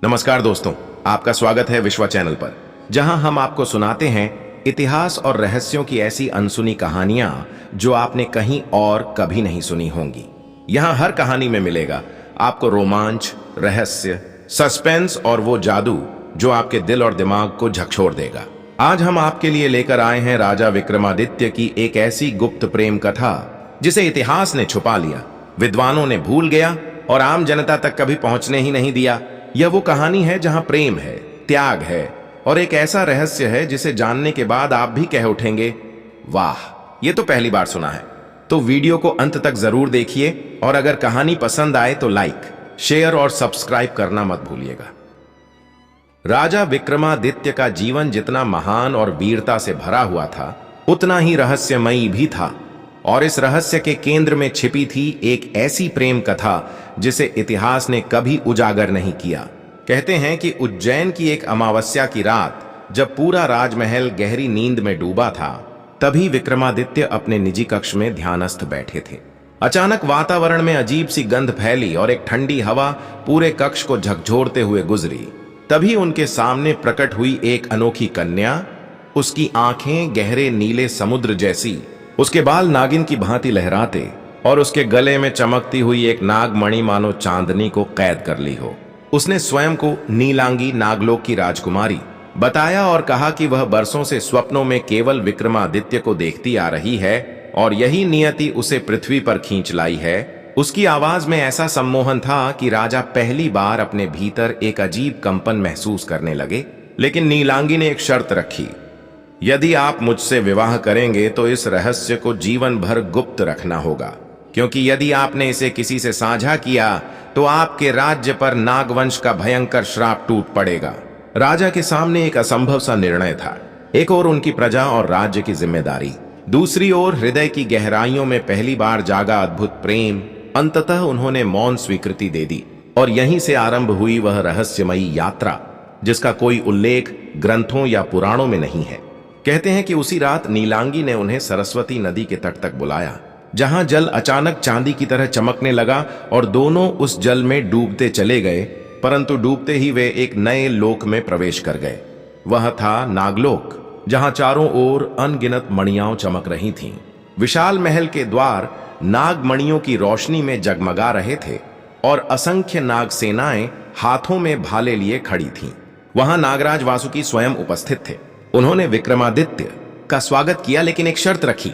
नमस्कार दोस्तों, आपका स्वागत है विश्वा चैनल पर, जहां हम आपको सुनाते हैं इतिहास और रहस्यों की ऐसी अनसुनी कहानियां जो आपने कहीं और कभी नहीं सुनी होंगी। यहां हर कहानी में मिलेगा आपको रोमांच, रहस्य, सस्पेंस और वो जादू जो आपके दिल और दिमाग को झकझोर देगा। आज हम आपके लिए लेकर आए हैं राजा विक्रमादित्य की एक ऐसी गुप्त प्रेम कथा जिसे इतिहास ने छुपा लिया, विद्वानों ने भूल गया और आम जनता तक कभी पहुंचने ही नहीं दिया। यह वो कहानी है जहां प्रेम है, त्याग है और एक ऐसा रहस्य है जिसे जानने के बाद आप भी कह उठेंगे, वाह, ये तो पहली बार सुना है। तो वीडियो को अंत तक जरूर देखिए और अगर कहानी पसंद आए तो लाइक, शेयर और सब्सक्राइब करना मत भूलिएगा। राजा विक्रमादित्य का जीवन जितना महान और वीरता से भरा हुआ था, उतना ही रहस्यमयी भी था और इस रहस्य के केंद्र में छिपी थी एक ऐसी प्रेम कथा जिसे इतिहास ने कभी उजागर नहीं किया। कहते हैं कि उज्जैन की एक अमावस्या की रात जब पूरा राजमहल गहरी नींद में डूबा था, तभी विक्रमादित्य अपने निजी कक्ष में ध्यानस्थ बैठे थे। अचानक वातावरण में अजीब सी गंध फैली और एक ठंडी हवा पूरे कक्ष को झकझोरते हुए गुजरी। तभी उनके सामने प्रकट हुई एक अनोखी कन्या। उसकी आंखें गहरे नीले समुद्र जैसी, उसके बाल नागिन की भांति लहराते और उसके गले में चमकती हुई एक नागमणि मानो चांदनी को कैद कर ली हो। उसने स्वयं को नीलांगी, नागलोक की राजकुमारी बताया और कहा कि वह बरसों से स्वप्नों में केवल विक्रमादित्य को देखती आ रही है और यही नियति उसे पृथ्वी पर खींच लाई है। उसकी आवाज में ऐसा सम्मोहन था कि राजा पहली बार अपने भीतर एक अजीब कंपन महसूस करने लगे। लेकिन नीलांगी ने एक शर्त रखी, यदि आप मुझसे विवाह करेंगे तो इस रहस्य को जीवन भर गुप्त रखना होगा, क्योंकि यदि आपने इसे किसी से साझा किया तो आपके राज्य पर नागवंश का भयंकर श्राप टूट पड़ेगा। राजा के सामने एक असंभव सा निर्णय था। एक ओर उनकी प्रजा और राज्य की जिम्मेदारी, दूसरी ओर हृदय की गहराइयों में पहली बार जागा अद्भुत प्रेम। अंततः उन्होंने मौन स्वीकृति दे दी और यहीं से आरंभ हुई वह रहस्यमयी यात्रा जिसका कोई उल्लेख ग्रंथों या पुराणों में नहीं है। कहते हैं कि उसी रात नीलांगी ने उन्हें सरस्वती नदी के तट तक बुलाया, जहां जल अचानक चांदी की तरह चमकने लगा और दोनों उस जल में डूबते चले गए। परंतु डूबते ही वे एक नए लोक में प्रवेश कर गए। वह था नागलोक, जहां चारों ओर अनगिनत मणियां चमक रही थीं। विशाल महल के द्वार नागमणियों की रोशनी में जगमगा रहे थे और असंख्य नाग सेनाएं हाथों में भाले लिए खड़ी थीं। वहां नागराज वासुकी स्वयं उपस्थित थे। उन्होंने विक्रमादित्य का स्वागत किया, लेकिन एक शर्त रखी,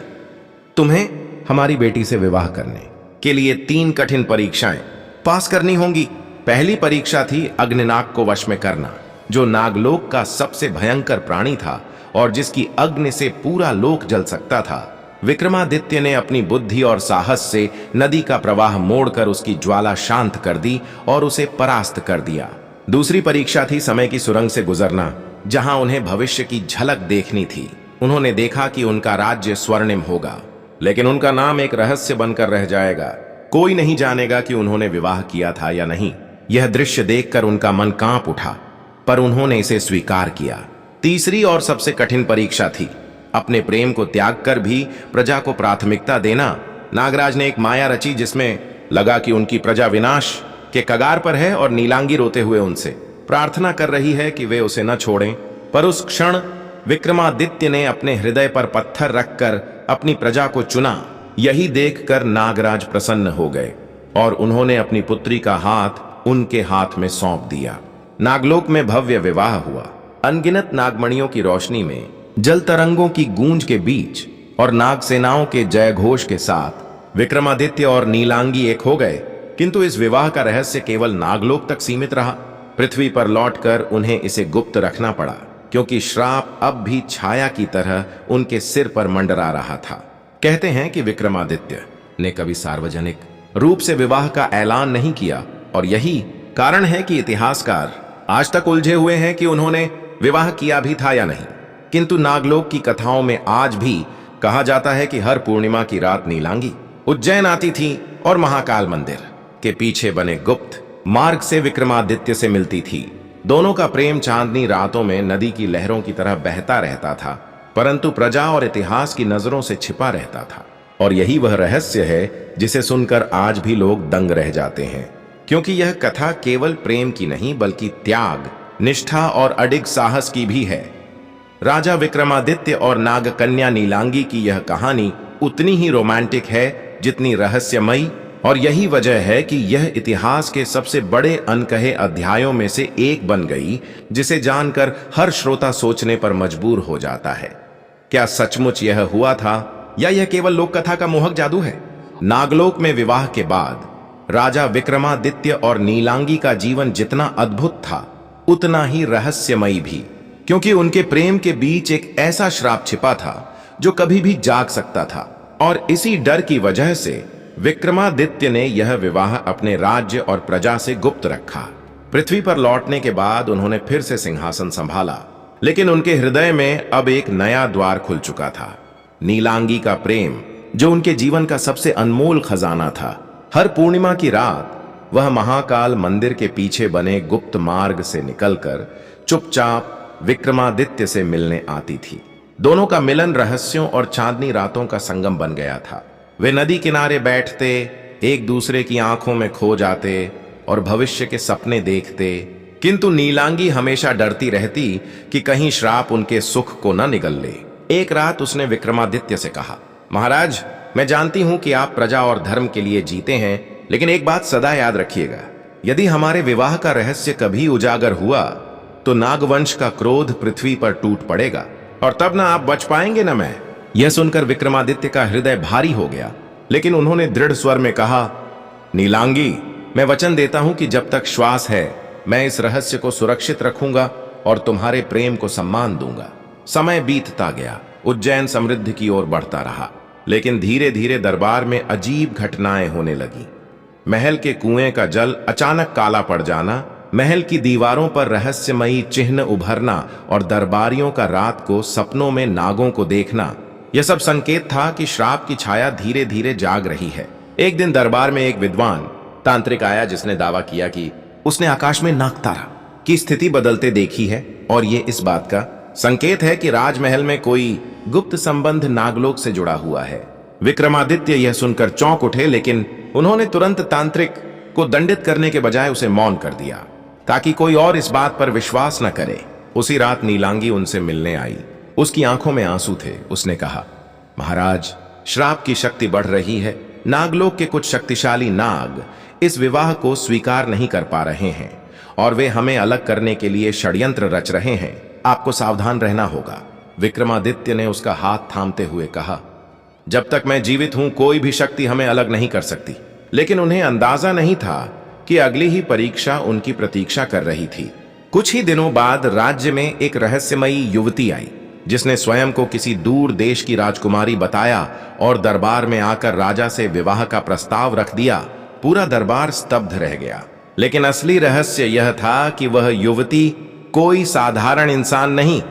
तुम्हें हमारी बेटी से विवाह करने के लिए 3 कठिन परीक्षाएं पास करनी होंगी। पहली परीक्षा थी अग्निनाग को वश में करना, जो नागलोक का सबसे भयंकर प्राणी था और जिसकी अग्नि से पूरा लोक जल सकता था। विक्रमादित्य ने अपनी बुद्धि और साहस से नदी का प्रवाह मोड़कर उसकी ज्वाला शांत कर दी और उसे परास्त कर दिया। दूसरी परीक्षा थी समय की सुरंग से गुजरना, जहां उन्हें भविष्य की झलक देखनी थी। उन्होंने देखा कि उनका राज्य स्वर्णिम होगा, लेकिन उनका नाम एक रहस्य बनकर रह जाएगा। कोई नहीं जानेगा कि उन्होंने विवाह किया था या नहीं। यह दृश्य देखकर उनका मन कांप उठा, पर उन्होंने इसे स्वीकार किया। तीसरी और सबसे कठिन परीक्षा थी अपने प्रेम को त्याग कर भी प्रजा को प्राथमिकता देना। नागराज ने एक माया रची जिसमें लगा कि उनकी प्रजा विनाश के कगार पर है और नीलांगी रोते हुए उनसे प्रार्थना कर रही है कि वे उसे न छोड़ें। पर उस क्षण विक्रमादित्य ने अपने हृदय पर पत्थर रखकर अपनी प्रजा को चुना। यही देखकर नागराज प्रसन्न हो गए और उन्होंने अपनी पुत्री का हाथ उनके हाथ में सौंप दिया। नागलोक में भव्य विवाह हुआ। अनगिनत नागमणियों की रोशनी में, जल तरंगों की गूंज के बीच और नाग सेनाओं के जय घोष के साथ विक्रमादित्य और नीलांगी एक हो गए। किंतु इस विवाह का रहस्य केवल नागलोक तक सीमित रहा। पृथ्वी पर लौटकर उन्हें इसे गुप्त रखना पड़ा, क्योंकि श्राप अब भी छाया की तरह उनके सिर पर मंडरा रहा था। कहते हैं कि विक्रमादित्य ने कभी सार्वजनिक रूप से विवाह का ऐलान नहीं किया और यही कारण है कि इतिहासकार आज तक उलझे हुए हैं कि उन्होंने विवाह किया भी था या नहीं। किंतु नागलोक की कथाओं में आज भी कहा जाता है कि हर पूर्णिमा की रात नीलांगी उज्जैन आती थी और महाकाल मंदिर के पीछे बने गुप्त मार्ग से विक्रमादित्य से मिलती थी। दोनों का प्रेम चांदनी रातों में नदी की लहरों की तरह बहता रहता था, परंतु प्रजा और इतिहास की नजरों से छिपा रहता था। और यही वह रहस्य है जिसे सुनकर आज भी लोग दंग रह जाते हैं। क्योंकि यह कथा केवल प्रेम की नहीं बल्कि त्याग, निष्ठा और अडिग साहस की भी है। राजा विक्रमादित्य और नागकन्या नीलांगी की यह कहानी उतनी ही रोमांटिक है जितनी रहस्यमयी, और यही वजह है कि यह इतिहास के सबसे बड़े अनकहे अध्यायों में से एक बन गई, जिसे जानकर हर श्रोता सोचने पर मजबूर हो जाता है, क्या सचमुच यह हुआ था या यह केवल लोक कथा का मोहक जादू है। नागलोक में विवाह के बाद राजा विक्रमादित्य और नीलांगी का जीवन जितना अद्भुत था उतना ही रहस्यमयी भी, क्योंकि उनके प्रेम के बीच एक ऐसा श्राप छिपा था जो कभी भी जाग सकता था। और इसी डर की वजह से विक्रमादित्य ने यह विवाह अपने राज्य और प्रजा से गुप्त रखा। पृथ्वी पर लौटने के बाद उन्होंने फिर से सिंहासन संभाला, लेकिन उनके हृदय में अब एक नया द्वार खुल चुका था। नीलांगी का प्रेम, जो उनके जीवन का सबसे अनमोल खजाना था। हर पूर्णिमा की रात वह महाकाल मंदिर के पीछे बने गुप्त मार्ग से निकलकर चुपचाप विक्रमादित्य से मिलने आती थी। दोनों का मिलन रहस्यों और चांदनी रातों का संगम बन गया था। वे नदी किनारे बैठते, एक दूसरे की आंखों में खो जाते और भविष्य के सपने देखते, किंतु नीलांगी हमेशा डरती रहती कि कहीं श्राप उनके सुख को न निगल ले। एक रात उसने विक्रमादित्य से कहा, महाराज, मैं जानती हूं कि आप प्रजा और धर्म के लिए जीते हैं, लेकिन एक बात सदा याद रखिएगा, यदि हमारे विवाह का रहस्य कभी उजागर हुआ तो नागवंश का क्रोध पृथ्वी पर टूट पड़ेगा और तब ना आप बच पाएंगे न मैं। यह सुनकर विक्रमादित्य का हृदय भारी हो गया, लेकिन उन्होंने दृढ़ स्वर में कहा, नीलांगी, मैं वचन देता हूं कि जब तक श्वास है मैं इस रहस्य को सुरक्षित रखूंगा और तुम्हारे प्रेम को सम्मान दूंगा। समय बीतता गया, उज्जैन समृद्धि की ओर बढ़ता रहा, लेकिन धीरे धीरे दरबार में अजीब घटनाएं होने लगी। महल के कुएं का जल अचानक काला पड़ जाना, महल की दीवारों पर रहस्यमयी चिन्ह उभरना और दरबारियों का रात को सपनों में नागों को देखना, यह सब संकेत था कि श्राप की छाया धीरे धीरे जाग रही है। एक दिन दरबार में एक विद्वान तांत्रिक आया जिसने दावा किया कि उसने आकाश में नागतारा की स्थिति बदलते देखी है और ये इस बात का संकेत है कि राजमहल में कोई गुप्त संबंध नागलोक से जुड़ा हुआ है। विक्रमादित्य यह सुनकर चौंक उठे, लेकिन उन्होंने तुरंत तांत्रिक को दंडित करने के बजाय उसे मौन कर दिया ताकि कोई और इस बात पर विश्वास न करे। उसी रात नीलांगी उनसे मिलने आई। उसकी आंखों में आंसू थे। उसने कहा, महाराज, श्राप की शक्ति बढ़ रही है। नागलोक के कुछ शक्तिशाली नाग इस विवाह को स्वीकार नहीं कर पा रहे हैं और वे हमें अलग करने के लिए षड्यंत्र रच रहे हैं। आपको सावधान रहना होगा। विक्रमादित्य ने उसका हाथ थामते हुए कहा, जब तक मैं जीवित हूं कोई भी शक्ति हमें अलग नहीं कर सकती। लेकिन उन्हें अंदाजा नहीं था कि अगली ही परीक्षा उनकी प्रतीक्षा कर रही थी। कुछ ही दिनों बाद राज्य में एक रहस्यमयी युवती आई जिसने स्वयं को किसी दूर देश की राजकुमारी बताया और दरबार में आकर राजा से विवाह का प्रस्ताव रख दिया। पूरा दरबार स्तब्ध रह गया, लेकिन असली रहस्य यह था कि वह युवती कोई साधारण इंसान नहीं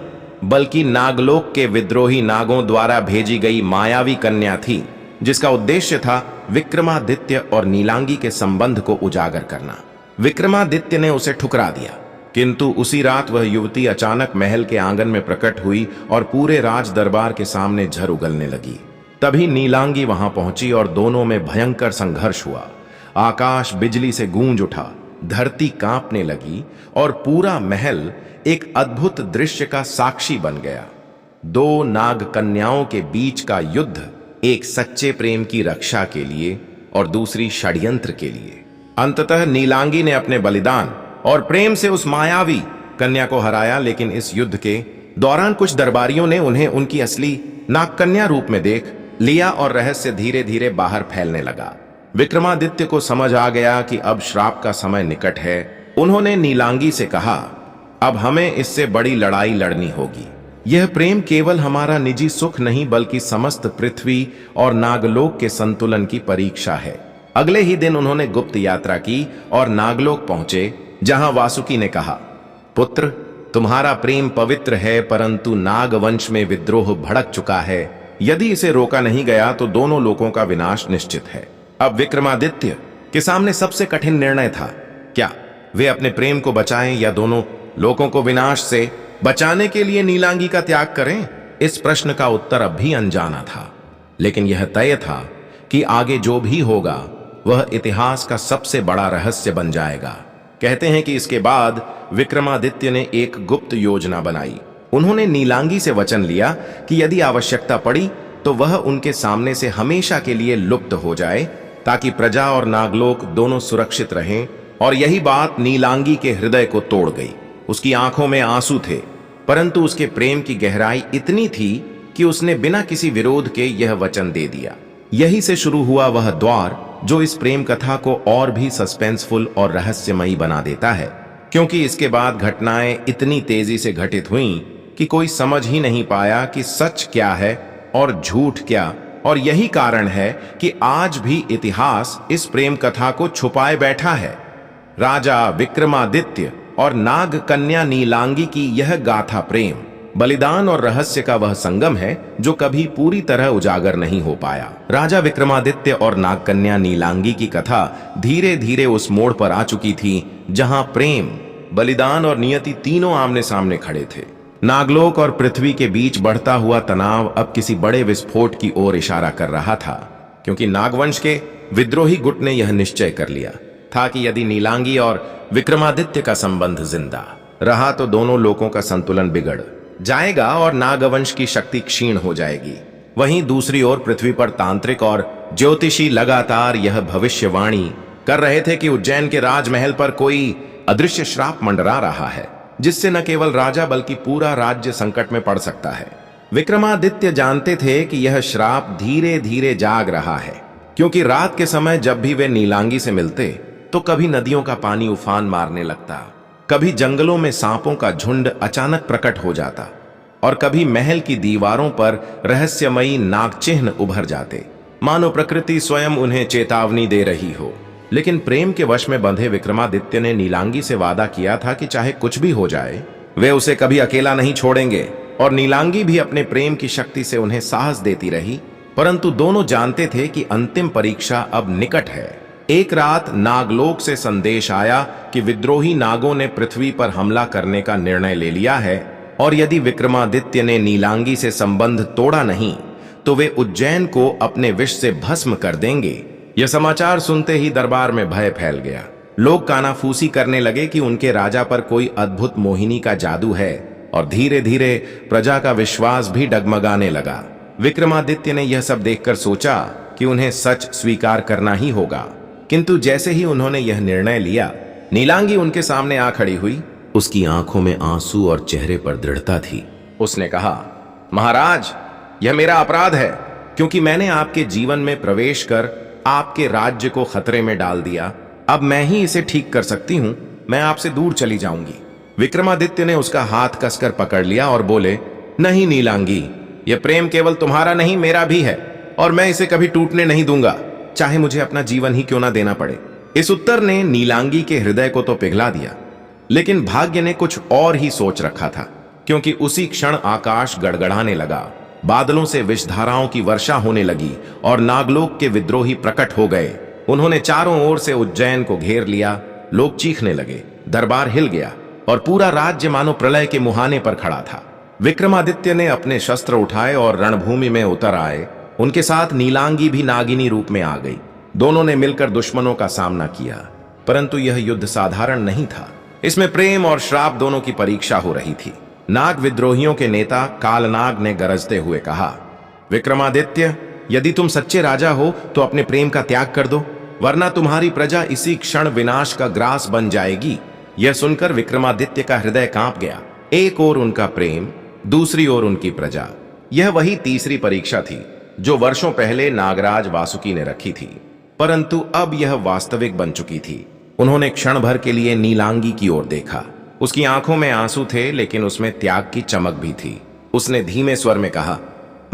बल्कि नागलोक के विद्रोही नागों द्वारा भेजी गई मायावी कन्या थी, जिसका उद्देश्य था विक्रमादित्य और नीलांगी के संबंध को उजागर करना। विक्रमादित्य ने उसे ठुकरा दिया, किंतु उसी रात वह युवती अचानक महल के आंगन में प्रकट हुई और पूरे राज दरबार के सामने झर उगलने लगी। तभी नीलांगी वहां पहुंची और दोनों में भयंकर संघर्ष हुआ। आकाश बिजली से गूंज उठा, धरती कांपने लगी और पूरा महल एक अद्भुत दृश्य का साक्षी बन गया। दो नाग कन्याओं के बीच का युद्ध, एक सच्चे प्रेम की रक्षा के लिए और दूसरी षड्यंत्र के लिए। अंततः नीलांगी ने अपने बलिदान और प्रेम से उस मायावी कन्या को हराया, लेकिन इस युद्ध के दौरान कुछ दरबारियों ने उन्हें उनकी असली नागकन्या रूप में देख लिया और रहस्य धीरे धीरे बाहर फैलने लगा। विक्रमादित्य को समझ आ गया कि अब श्राप का समय निकट है। उन्होंने नीलांगी से कहा, अब हमें इससे बड़ी लड़ाई लड़नी होगी। यह प्रेम केवल हमारा निजी सुख नहीं बल्कि समस्त पृथ्वी और नागलोक के संतुलन की परीक्षा है। अगले ही दिन उन्होंने गुप्त यात्रा की और नागलोक पहुंचे, जहां वासुकी ने कहा, पुत्र, तुम्हारा प्रेम पवित्र है, परंतु नागवंश में विद्रोह भड़क चुका है। यदि इसे रोका नहीं गया तो दोनों लोगों का विनाश निश्चित है। अब विक्रमादित्य के सामने सबसे कठिन निर्णय था, क्या वे अपने प्रेम को बचाएं या दोनों लोगों को विनाश से बचाने के लिए नीलांगी का त्याग करें। इस प्रश्न का उत्तर अब भी अनजाना था, लेकिन यह तय था कि आगे जो भी होगा वह इतिहास का सबसे बड़ा रहस्य बन जाएगा। कहते हैं कि इसके बाद विक्रमादित्य ने एक गुप्त योजना बनाई। उन्होंने नीलांगी से वचन लिया कि यदि आवश्यकता पड़ी तो वह उनके सामने से हमेशा के लिए लुप्त हो जाए, ताकि प्रजा और नागलोक दोनों सुरक्षित रहें। और यही बात नीलांगी के हृदय को तोड़ गई। उसकी आंखों में आंसू थे, परंतु उसके प्रेम की गहराई इतनी थी कि उसने बिना किसी विरोध के यह वचन दे दिया। यही से शुरू हुआ वह द्वार जो इस प्रेम कथा को और भी सस्पेंसफुल और रहस्यमयी बना देता है, क्योंकि इसके बाद घटनाएं इतनी तेजी से घटित हुईं कि कोई समझ ही नहीं पाया कि सच क्या है और झूठ क्या। और यही कारण है कि आज भी इतिहास इस प्रेम कथा को छुपाए बैठा है। राजा विक्रमादित्य और नाग कन्या नीलांगी की यह गाथा प्रेम, बलिदान और रहस्य का वह संगम है जो कभी पूरी तरह उजागर नहीं हो पाया। राजा विक्रमादित्य और नाग कन्या नीलांगी की कथा धीरे धीरे उस मोड़ पर आ चुकी थी जहां प्रेम, बलिदान और नियति तीनों आमने सामने खड़े थे। नागलोक और पृथ्वी के बीच बढ़ता हुआ तनाव अब किसी बड़े विस्फोट की ओर इशारा कर रहा था, क्योंकि नागवंश के विद्रोही गुट ने यह निश्चय कर लिया था कि यदि नीलांगी और विक्रमादित्य का संबंध जिंदा रहा तो दोनों लोकों का संतुलन बिगड़ जाएगा और नागवंश की शक्ति क्षीण हो जाएगी। वहीं दूसरी ओर पृथ्वी पर तांत्रिक और ज्योतिषी लगातार यह भविष्यवाणी कर रहे थे कि उज्जैन के राजमहल पर कोई अदृश्य श्राप मंडरा रहा है, जिससे न केवल राजा बल्कि पूरा राज्य संकट में पड़ सकता है। विक्रमादित्य जानते थे कि यह श्राप धीरे धीरे जाग रहा है, क्योंकि रात के समय जब भी वे नीलांगी से मिलते तो कभी नदियों का पानी उफान मारने लगता, कभी जंगलों में सांपों का झुंड अचानक प्रकट हो जाता और कभी महल की दीवारों पर रहस्यमयी नाग चिन्ह उभर जाते, मानो प्रकृति स्वयं उन्हें चेतावनी दे रही हो। लेकिन प्रेम के वश में बंधे विक्रमादित्य ने नीलांगी से वादा किया था कि चाहे कुछ भी हो जाए वे उसे कभी अकेला नहीं छोड़ेंगे, और नीलांगी भी अपने प्रेम की शक्ति से उन्हें साहस देती रही। परंतु दोनों जानते थे कि अंतिम परीक्षा अब निकट है। एक रात नागलोक से संदेश आया कि विद्रोही नागों ने पृथ्वी पर हमला करने का निर्णय ले लिया है, और यदि विक्रमादित्य ने नीलांगी से संबंध तोड़ा नहीं तो वे उज्जैन को अपने विष से भस्म कर देंगे। यह समाचार सुनते ही दरबार में भय फैल गया। लोग कानाफूसी करने लगे कि उनके राजा पर कोई अद्भुत मोहिनी का जादू है, और धीरे धीरे प्रजा का विश्वास भी डगमगाने लगा। विक्रमादित्य ने यह सब देखकर सोचा कि उन्हें सच स्वीकार करना ही होगा, किंतु जैसे ही उन्होंने यह निर्णय लिया, नीलांगी उनके सामने आ खड़ी हुई। उसकी आंखों में आंसू और चेहरे पर दृढ़ता थी। उसने कहा, महाराज, यह मेरा अपराध है, क्योंकि मैंने आपके जीवन में प्रवेश कर आपके राज्य को खतरे में डाल दिया। अब मैं ही इसे ठीक कर सकती हूं, मैं आपसे दूर चली जाऊंगी। विक्रमादित्य ने उसका हाथ कसकर पकड़ लिया और बोले, नहीं नीलांगी, यह प्रेम केवल तुम्हारा नहीं मेरा भी है, और मैं इसे कभी टूटने नहीं दूंगा, चाहे मुझे अपना जीवन ही क्यों ना देना पड़े। इस उत्तर ने नीलांगी के हृदय को तो पिघला दिया, लेकिन भाग्य ने कुछ और ही सोच रखा था, क्योंकि उसी क्षण आकाश गड़गड़ाने लगा, बादलों से विषधाराओं की वर्षा होने लगी और नागलोक के विद्रोही प्रकट हो गए। उन्होंने चारों ओर से उज्जैन को घेर लिया। लोग चीखने लगे, दरबार हिल गया और पूरा राज्य मानो प्रलय के मुहाने पर खड़ा था। विक्रमादित्य ने अपने शस्त्र उठाए और रणभूमि में उतर आए। उनके साथ नीलांगी भी नागिनी रूप में आ गई। दोनों ने मिलकर दुश्मनों का सामना किया, परंतु यह युद्ध साधारण नहीं था। इसमें प्रेम और श्राप दोनों की परीक्षा हो रही थी। नाग विद्रोहियों के नेता कालनाग ने गरजते हुए कहा, विक्रमादित्य, यदि तुम सच्चे राजा हो तो अपने प्रेम का त्याग कर दो, वरना तुम्हारी प्रजा इसी क्षण विनाश का ग्रास बन जाएगी। यह सुनकर विक्रमादित्य का हृदय कांप गया। एक ओर उनका प्रेम, दूसरी ओर उनकी प्रजा। यह वही तीसरी परीक्षा थी जो वर्षों पहले नागराज वासुकी ने रखी थी, परंतु अब यह वास्तविक बन चुकी थी। उन्होंने क्षण भर के लिए नीलांगी की ओर देखा। उसकी आंखों में आंसू थे, लेकिन उसमें त्याग की चमक भी थी। उसने धीमे स्वर में कहा,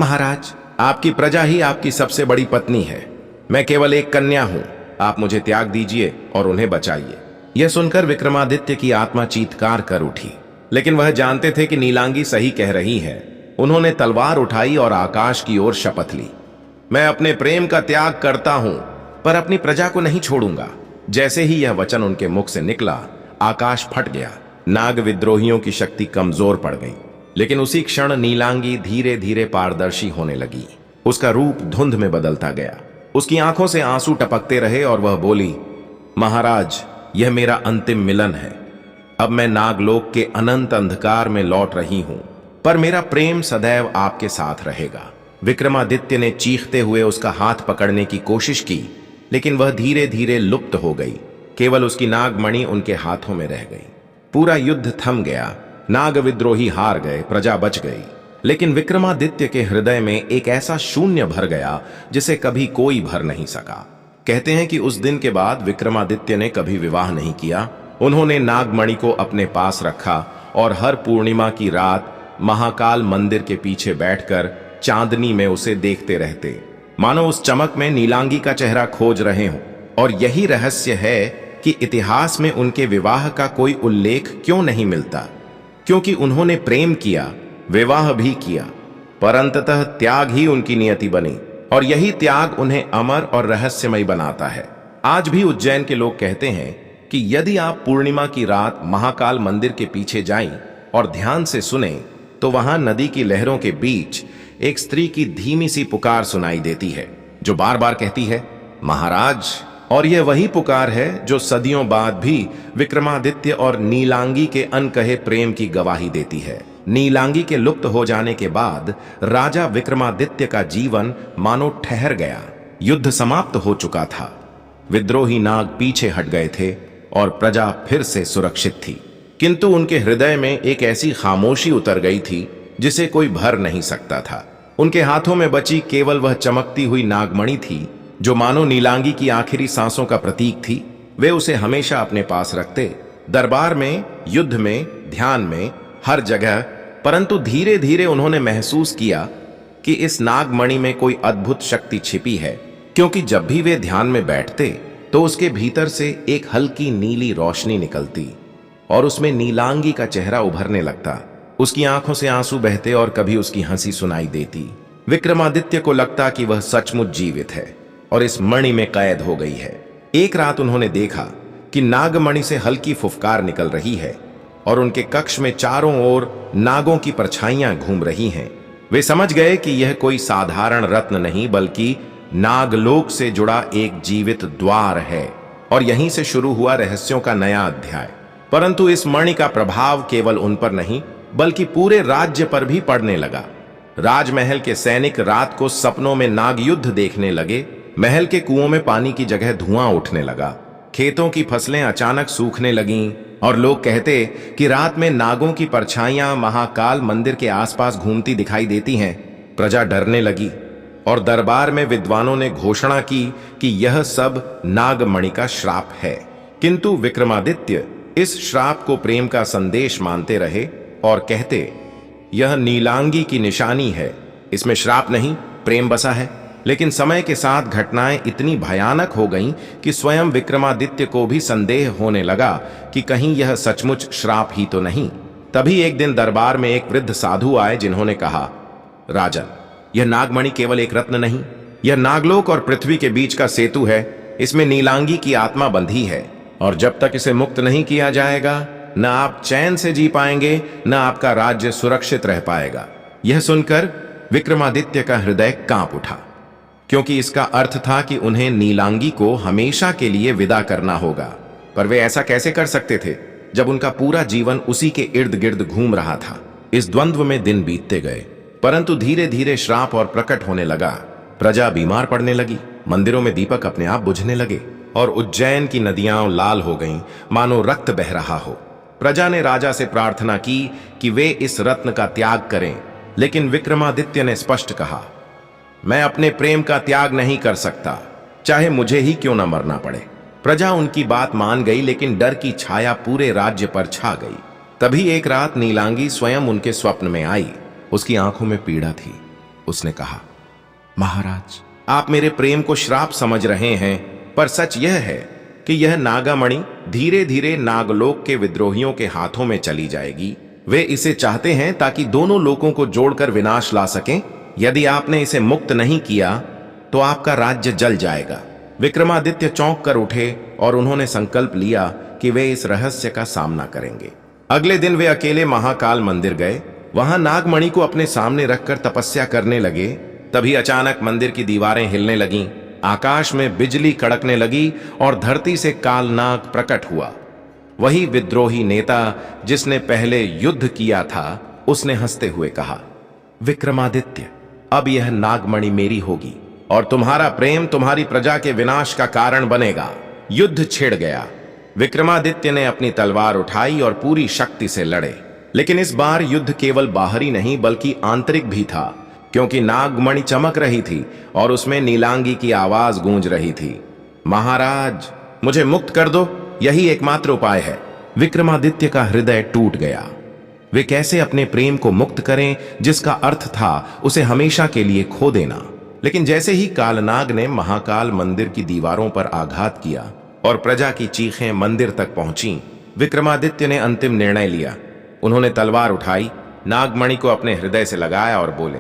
महाराज, आपकी प्रजा ही आपकी सबसे बड़ी पत्नी है। मैं केवल एक कन्या हूं। आप मुझे त्याग दीजिए और उन्हें बचाइए। यह सुनकर विक्रमादित्य की आत्मा चीत्कार कर उठी, लेकिन वह जानते थे कि नीलांगी सही कह रही है। उन्होंने तलवार उठाई और आकाश की ओर शपथ ली, मैं अपने प्रेम का त्याग करता हूं, पर अपनी प्रजा को नहीं छोड़ूंगा। जैसे ही यह वचन उनके मुख से निकला, आकाश फट गया। नाग विद्रोहियों की शक्ति कमजोर पड़ गई, लेकिन उसी क्षण नीलांगी धीरे धीरे पारदर्शी होने लगी। उसका रूप धुंध में बदलता गया। उसकी आंखों से आंसू टपकते रहे और वह बोली, महाराज, यह मेरा अंतिम मिलन है। अब मैं नागलोक के अनंत अंधकार में लौट रही हूं, पर मेरा प्रेम सदैव आपके साथ रहेगा। विक्रमादित्य ने चीखते हुए उसका हाथ पकड़ने की कोशिश की, लेकिन वह धीरे धीरे लुप्त हो गई। केवल उसकी नागमणि उनके हाथों में रह गई। पूरा युद्ध थम गया। नाग विद्रोही हार गए, प्रजा बच गई। लेकिन विक्रमादित्य के हृदय में एक ऐसा शून्य भर गया जिसे कभी कोई भर नहीं सका। कहते हैं कि उस दिन के बाद विक्रमादित्य ने कभी विवाह नहीं किया। उन्होंने नागमणि को अपने पास रखा और हर पूर्णिमा की रात महाकाल मंदिर के पीछे बैठकर चांदनी में उसे देखते रहते, मानो उस चमक में नीलांगी का चेहरा खोज रहे हों। और यही रहस्य है कि इतिहास में उनके विवाह का कोई उल्लेख क्यों नहीं मिलता, क्योंकि उन्होंने प्रेम किया, विवाह भी किया, पर अंततः त्याग ही उनकी नियति बनी, और यही त्याग उन्हें अमर और रहस्यमय बनाता है। आज भी उज्जैन के लोग कहते हैं कि यदि आप पूर्णिमा की रात महाकाल मंदिर के पीछे जाएं और ध्यान से सुने, तो वहां नदी की लहरों के बीच एक स्त्री की धीमी सी पुकार सुनाई देती है, जो बार बार कहती है, महाराज। और यह वही पुकार है जो सदियों बाद भी विक्रमादित्य और नीलांगी के अनकहे प्रेम की गवाही देती है। नीलांगी के लुप्त हो जाने के बाद राजा विक्रमादित्य का जीवन मानो ठहर गया। युद्ध समाप्त हो चुका था, विद्रोही नाग पीछे हट गए थे और प्रजा फिर से सुरक्षित थी। किंतु उनके हृदय में एक ऐसी खामोशी उतर गई थी जिसे कोई भर नहीं सकता था। उनके हाथों में बची केवल वह चमकती हुई नागमणि थी, जो मानो नीलांगी की आखिरी सांसों का प्रतीक थी। वे उसे हमेशा अपने पास रखते, दरबार में, युद्ध में, ध्यान में, हर जगह। परंतु धीरे धीरे उन्होंने महसूस किया कि इस नागमणि में कोई अद्भुत शक्ति छिपी है, क्योंकि जब भी वे ध्यान में बैठते तो उसके भीतर से एक हल्की नीली रोशनी निकलती और उसमें नीलांगी का चेहरा उभरने लगता। उसकी आंखों से आंसू बहते और कभी उसकी हंसी सुनाई देती। विक्रमादित्य को लगता कि वह सचमुच जीवित है और इस मणि में कैद हो गई है। एक रात उन्होंने देखा कि नागमणि से हल्की फुफकार निकल रही है और उनके कक्ष में चारों ओर नागों की परछाइयां घूम रही हैं। वे समझ गए कि यह कोई साधारण रत्न नहीं, बल्कि नागलोक से जुड़ा एक जीवित द्वार है, और यहीं से शुरू हुआ रहस्यों का नया अध्याय। परंतु इस मणि का प्रभाव केवल उन पर नहीं, बल्कि पूरे राज्य पर भी पड़ने लगा। राजमहल के सैनिक रात को सपनों में नाग युद्ध देखने लगे। महल के कुओं में पानी की जगह धुआं उठने लगा। खेतों की फसलें अचानक सूखने लगीं और लोग कहते कि रात में नागों की परछाइयां महाकाल मंदिर के आसपास घूमती दिखाई देती हैं। प्रजा डरने लगी और दरबार में विद्वानों ने घोषणा की कि यह सब नागमणि का श्राप है। किंतु विक्रमादित्य इस श्राप को प्रेम का संदेश मानते रहे और कहते, यह नीलांगी की निशानी है, इसमें श्राप नहीं, प्रेम बसा है। लेकिन समय के साथ घटनाएं इतनी भयानक हो गईं कि स्वयं विक्रमादित्य को भी संदेह होने लगा कि कहीं यह सचमुच श्राप ही तो नहीं। तभी एक दिन दरबार में एक वृद्ध साधु आए, जिन्होंने कहा, राजन, यह नागमणि केवल एक रत्न नहीं, यह नागलोक और पृथ्वी के बीच का सेतु है। इसमें नीलांगी की आत्मा बंधी है, और जब तक इसे मुक्त नहीं किया जाएगा, न आप चैन से जी पाएंगे, न आपका राज्य सुरक्षित रह पाएगा। यह सुनकर विक्रमादित्य का हृदय कांप उठा, क्योंकि इसका अर्थ था कि उन्हें नीलांगी को हमेशा के लिए विदा करना होगा। पर वे ऐसा कैसे कर सकते थे जब उनका पूरा जीवन उसी के इर्द गिर्द घूम रहा था। इस द्वंद्व में दिन बीतते गए, परंतु धीरे धीरे श्राप और प्रकट होने लगा। प्रजा बीमार पड़ने लगी, मंदिरों में दीपक अपने आप बुझने लगे और उज्जैन की नदियां लाल हो गईं, मानो रक्त बह रहा हो। प्रजा ने राजा से प्रार्थना की कि वे इस रत्न का त्याग करें, लेकिन विक्रमादित्य ने स्पष्ट कहा, मैं अपने प्रेम का त्याग नहीं कर सकता, चाहे मुझे ही क्यों न मरना पड़े। प्रजा उनकी बात मान गई, लेकिन डर की छाया पूरे राज्य पर छा गई। तभी एक रात नीलांगी स्वयं उनके स्वप्न में आई। उसकी आंखों में पीड़ा थी। उसने कहा, महाराज, आप मेरे प्रेम को श्राप समझ रहे हैं, पर सच यह है कि यह नागामणि धीरे धीरे नागलोक के विद्रोहियों के हाथों में चली जाएगी। वे इसे चाहते हैं ताकि दोनों लोकों को जोड़कर विनाश ला सकें। यदि आपने इसे मुक्त नहीं किया तो आपका राज्य जल जाएगा। विक्रमादित्य चौंक कर उठे और उन्होंने संकल्प लिया कि वे इस रहस्य का सामना करेंगे। अगले दिन वे अकेले महाकाल मंदिर गए। वहां नागमणि को अपने सामने रखकर तपस्या करने लगे। तभी अचानक मंदिर की दीवारें हिलने लगीं आकाश में बिजली कड़कने लगी और धरती से कालनाग प्रकट हुआ। वही विद्रोही नेता जिसने पहले युद्ध किया था, उसने हंसते हुए कहा, विक्रमादित्य, अब यह नागमणि मेरी होगी और तुम्हारा प्रेम तुम्हारी प्रजा के विनाश का कारण बनेगा। युद्ध छिड़ गया। विक्रमादित्य ने अपनी तलवार उठाई और पूरी शक्ति से लड़े, लेकिन इस बार युद्ध केवल बाहरी नहीं बल्कि आंतरिक भी था, क्योंकि नागमणि चमक रही थी और उसमें नीलांगी की आवाज गूंज रही थी, महाराज, मुझे मुक्त कर दो, यही एकमात्र उपाय है। विक्रमादित्य का हृदय टूट गया। वे कैसे अपने प्रेम को मुक्त करें, जिसका अर्थ था उसे हमेशा के लिए खो देना। लेकिन जैसे ही कालनाग ने महाकाल मंदिर की दीवारों पर आघात किया और प्रजा की चीखें मंदिर तक पहुंची, विक्रमादित्य ने अंतिम निर्णय लिया। उन्होंने तलवार उठाई, नागमणि को अपने हृदय से लगाया और बोले,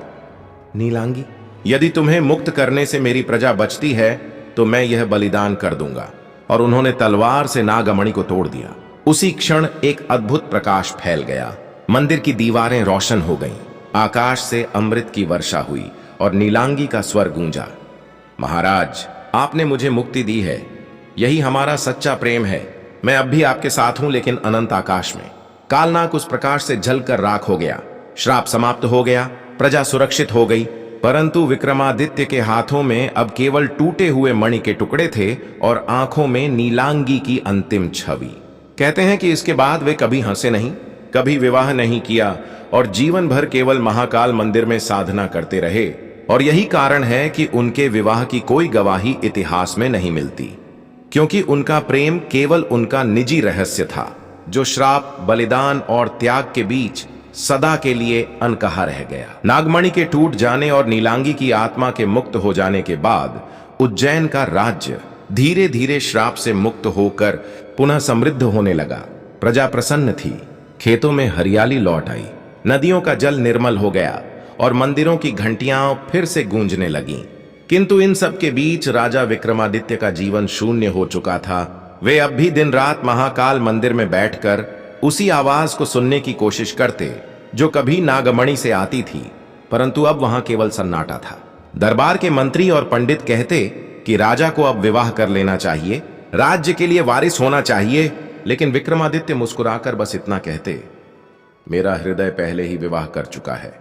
नीलांगी, यदि तुम्हें मुक्त करने से मेरी प्रजा बचती है तो मैं यह बलिदान कर दूंगा। और उन्होंने तलवार से नागमणि को तोड़ दिया। उसी क्षण एक अद्भुत प्रकाश फैल गया। मंदिर की दीवारें रोशन हो गईं, आकाश से अमृत की वर्षा हुई और नीलांगी का स्वर गूंजा, महाराज, आपने मुझे मुक्ति दी है, यही हमारा सच्चा प्रेम है। मैं अब भी आपके साथ हूं, लेकिन अनंत आकाश में। कालनाग उस प्रकाश से जलकर राख हो गया। श्राप समाप्त हो गया, प्रजा सुरक्षित हो गई। परंतु विक्रमादित्य के हाथों में अब केवल टूटे हुए मणि के टुकड़े थे और आंखों में नीलांगी की अंतिम छवि। कहते हैं कि इसके बाद वे कभी हंसे नहीं, कभी विवाह नहीं किया और जीवन भर केवल महाकाल मंदिर में साधना करते रहे। और यही कारण है कि उनके विवाह की कोई गवाही इतिहास में नहीं मिलती, क्योंकि उनका प्रेम केवल उनका निजी रहस्य था, जो श्राप, बलिदान और त्याग के बीच सदा के लिए अनकहा रह गया। नागमणि के टूट जाने और नीलांगी की आत्मा के मुक्त हो जाने के बाद उज्जैन का राज्य धीरे धीरे श्राप से मुक्त होकर पुनः समृद्ध होने लगा। प्रजा प्रसन्न थी, खेतों में हरियाली लौट आई, नदियों का जल निर्मल हो गया और मंदिरों की घंटियां फिर से गूंजने लगीं। किंतु इन सब के बीच राजा विक्रमादित्य का जीवन शून्य हो चुका था। वे अब भी दिन रात महाकाल मंदिर में बैठकर उसी आवाज को सुनने की कोशिश करते जो कभी नागमणि से आती थी, परंतु अब वहां केवल सन्नाटा था। दरबार के मंत्री और पंडित कहते कि राजा को अब विवाह कर लेना चाहिए, राज्य के लिए वारिस होना चाहिए, लेकिन विक्रमादित्य मुस्कुराकर बस इतना कहते, मेरा हृदय पहले ही विवाह कर चुका है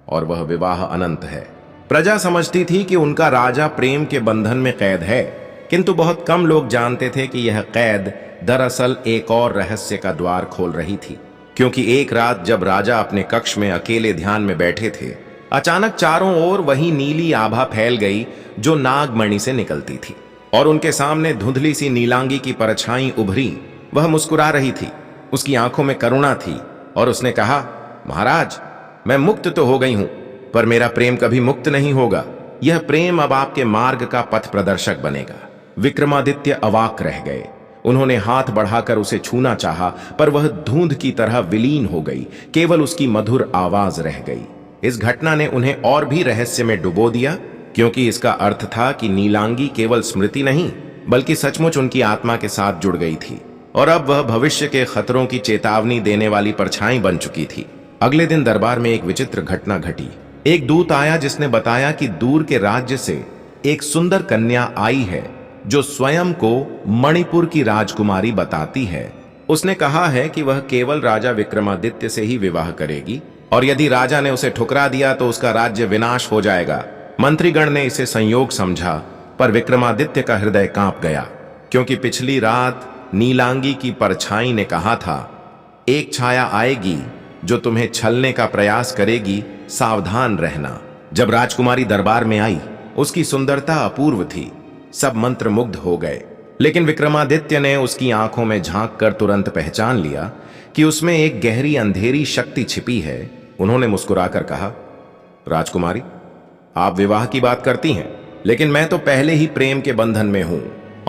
और वह विवाह अनंत है। प्रजा समझती थी कि उनका राजा प्रेम के बंधन में कैद है, किंतु बहुत कम लोग जानते थे कि यह कैद दरअसल एक और रहस्य का द्वार खोल रही थी। क्योंकि एक रात जब राजा अपने कक्ष में अकेले ध्यान में बैठे थे, अचानक चारों ओर वही नीली आभा फैल गई जो नागमणि से निकलती थी और उनके सामने धुंधली सी नीलांगी की परछाई उभरी। वह मुस्कुरा रही थी, उसकी आंखों में करुणा थी और उसने कहा, महाराज, मैं मुक्त तो हो गई हूं, पर मेरा प्रेम कभी मुक्त नहीं होगा। यह प्रेम अब आपके मार्ग का पथ प्रदर्शक बनेगा। विक्रमादित्य अवाक रह गए। उन्होंने हाथ बढ़ाकर उसे छूना चाहा, पर वह धुंध की तरह विलीन हो गई, केवल उसकी मधुर आवाज रह गई। इस घटना ने उन्हें और भी रहस्य में डुबो दिया, क्योंकि इसका अर्थ था कि नीलांगी केवल स्मृति नहीं बल्कि सचमुच उनकी आत्मा के साथ जुड़ गई थी और अब वह भविष्य के खतरों की चेतावनी देने वाली परछाई बन चुकी थी। अगले दिन दरबार में एक विचित्र घटना घटी। एक दूत आया जिसने बताया कि दूर के राज्य से एक सुंदर कन्या आई है जो स्वयं को मणिपुर की राजकुमारी बताती है। उसने कहा है कि वह केवल राजा विक्रमादित्य से ही विवाह करेगी और यदि राजा ने उसे ठुकरा दिया तो उसका राज्य विनाश हो जाएगा। मंत्रीगण ने इसे संयोग समझा, पर विक्रमादित्य का हृदय कांप गया, क्योंकि पिछली रात नीलांगी की परछाई ने कहा था, एक छाया आएगी जो तुम्हें छलने का प्रयास करेगी, सावधान रहना। जब राजकुमारी दरबार में आई, उसकी सुंदरता अपूर्व थी। सब मंत्रमुग्ध हो गए, लेकिन विक्रमादित्य ने उसकी आंखों में झांक कर तुरंत पहचान लिया कि उसमें एक गहरी अंधेरी शक्ति छिपी है। उन्होंने मुस्कुराकर कहा, राजकुमारी, आप विवाह की बात करती हैं, लेकिन मैं तो पहले ही प्रेम के बंधन में हूं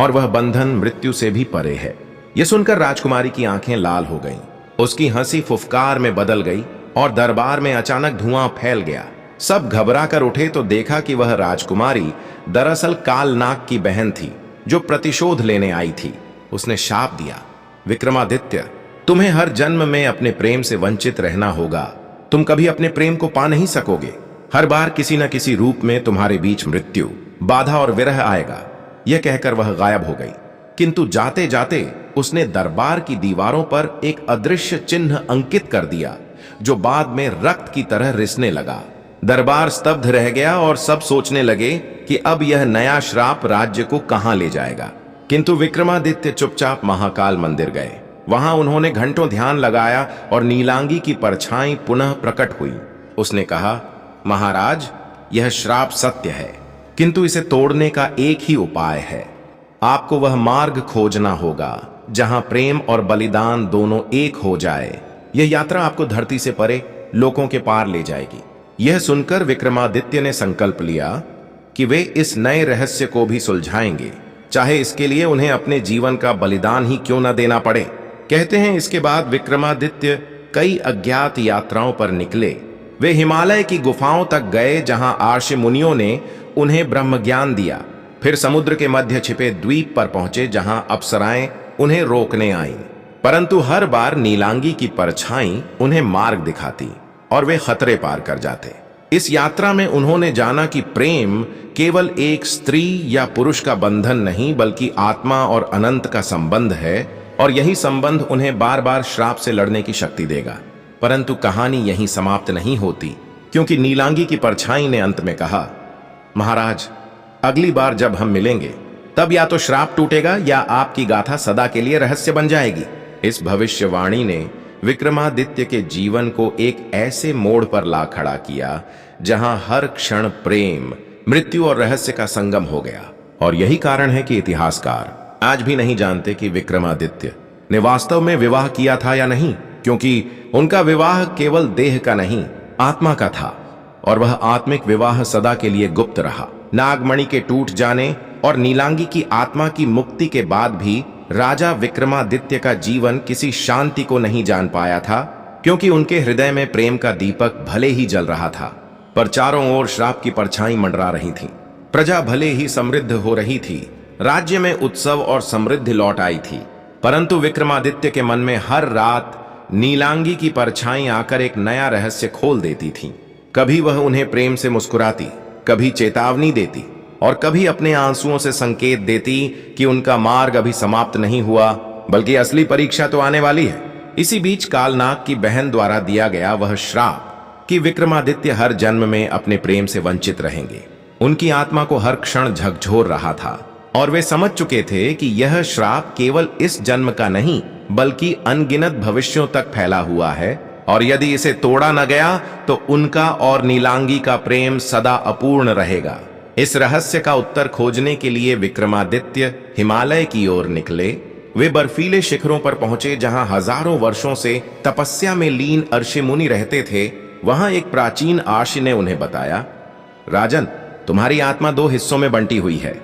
और वह बंधन मृत्यु से भी परे है। यह सुनकर राजकुमारी की आंखें लाल हो गईं। उसकी हंसी फुफकार में बदल गई और दरबार में अचानक धुआं फैल गया। सब घबरा कर उठे तो देखा कि वह राजकुमारी दरअसल कालनाग की बहन थी जो प्रतिशोध लेने आई थी। उसने शाप दिया, विक्रमादित्य, तुम्हें हर जन्म में अपने प्रेम से वंचित रहना होगा। तुम कभी अपने प्रेम को पा नहीं सकोगे। हर बार किसी न किसी रूप में तुम्हारे बीच मृत्यु। बाधा और विरह आएगा। यह कहकर वह गायब हो गई, किंतु जाते जाते उसने दरबार की दीवारों पर एक अदृश्य चिन्ह अंकित कर दिया, जो बाद में रक्त की तरह रिसने लगा। दरबार स्तब्ध रह गया और सब सोचने लगे कि अब यह नया श्राप राज्य को कहां ले जाएगा। किंतु विक्रमादित्य चुपचाप महाकाल मंदिर गए। वहां उन्होंने घंटों ध्यान लगाया और नीलांगी की परछाई पुनः प्रकट हुई। उसने कहा, महाराज, यह श्राप सत्य है, किंतु इसे तोड़ने का एक ही उपाय है। आपको वह मार्ग खोजना होगा जहां प्रेम और बलिदान दोनों एक हो जाए। यह यात्रा आपको धरती से परे लोकों के पार ले जाएगी। यह सुनकर विक्रमादित्य ने संकल्प लिया कि वे इस नए रहस्य को भी सुलझाएंगे, चाहे इसके लिए उन्हें अपने जीवन का बलिदान ही क्यों न देना पड़े। कहते हैं इसके बाद विक्रमादित्य कई अज्ञात यात्राओं पर निकले। वे हिमालय की गुफाओं तक गए जहां आर्षि मुनियों ने उन्हें ब्रह्म ज्ञान दिया। फिर समुद्र के मध्य छिपे द्वीप पर पहुंचे जहां अप्सराएं उन्हें रोकने आईं, परंतु हर बार नीलांगी की परछाई उन्हें मार्ग दिखाती और वे खतरे पार कर जाते। इस यात्रा में उन्होंने जाना कि प्रेम केवल एक स्त्री या पुरुष का बंधन नहीं, बल्कि आत्मा और अनंत का संबंध है, और यही संबंध उन्हें बार बार श्राप से लड़ने की शक्ति देगा। परंतु कहानी यहीं समाप्त नहीं होती, क्योंकि नीलांगी की परछाई ने अंत में कहा, महाराज, अगली बार जब हम मिलेंगे तब या तो श्राप टूटेगा या आपकी गाथा सदा के लिए रहस्य बन जाएगी। इस भविष्यवाणी ने विक्रमादित्य के जीवन को एक ऐसे मोड़ पर ला खड़ा किया जहां हर क्षण प्रेम, मृत्यु और रहस्य का संगम हो गया। और यही कारण है कि इतिहासकार आज भी नहीं जानते कि विक्रमादित्य ने वास्तव में विवाह किया था या नहीं, क्योंकि उनका विवाह केवल देह का नहीं, आत्मा का था, और वह आत्मिक विवाह सदा के लिए गुप्त रहा। नागमणि के टूट जाने और नीलांगी की आत्मा की मुक्ति के बाद भी राजा विक्रमादित्य का जीवन किसी शांति को नहीं जान पाया था, क्योंकि उनके हृदय में प्रेम का दीपक भले ही जल रहा था, पर चारों ओर श्राप की परछाई मंडरा रही थी। प्रजा भले ही समृद्ध हो रही थी, राज्य में उत्सव और समृद्धि लौट आई थी, परंतु विक्रमादित्य के मन में हर रात नीलांगी की परछाई आकर एक नया रहस्य खोल देती थी। कभी वह उन्हें प्रेम से मुस्कुराती, कभी चेतावनी देती, और कभी अपने आंसुओं से संकेत देती कि उनका मार्ग अभी समाप्त नहीं हुआ, बल्कि असली परीक्षा तो आने वाली है। इसी बीच कालनाग की बहन द्वारा दिया गया वह श्राप कि विक्रमादित्य हर जन्म में अपने प्रेम से वंचित रहेंगे, उनकी आत्मा को हर क्षण झकझोर रहा था, और वे समझ चुके थे कि यह श्राप केवल इस जन्म का नहीं, बल्कि अनगिनत भविष्यों तक फैला हुआ है, और यदि इसे तोड़ा न गया तो उनका और नीलांगी का प्रेम सदा अपूर्ण रहेगा। इस रहस्य का उत्तर खोजने के लिए विक्रमादित्य हिमालय की ओर निकले। वे बर्फीले शिखरों पर पहुंचे जहां हजारों वर्षों से तपस्या में लीन अर्षि मुनि रहते थे। वहां एक प्राचीन आर्षि ने उन्हें बताया, राजन, तुम्हारी आत्मा दो हिस्सों में बंटी हुई है।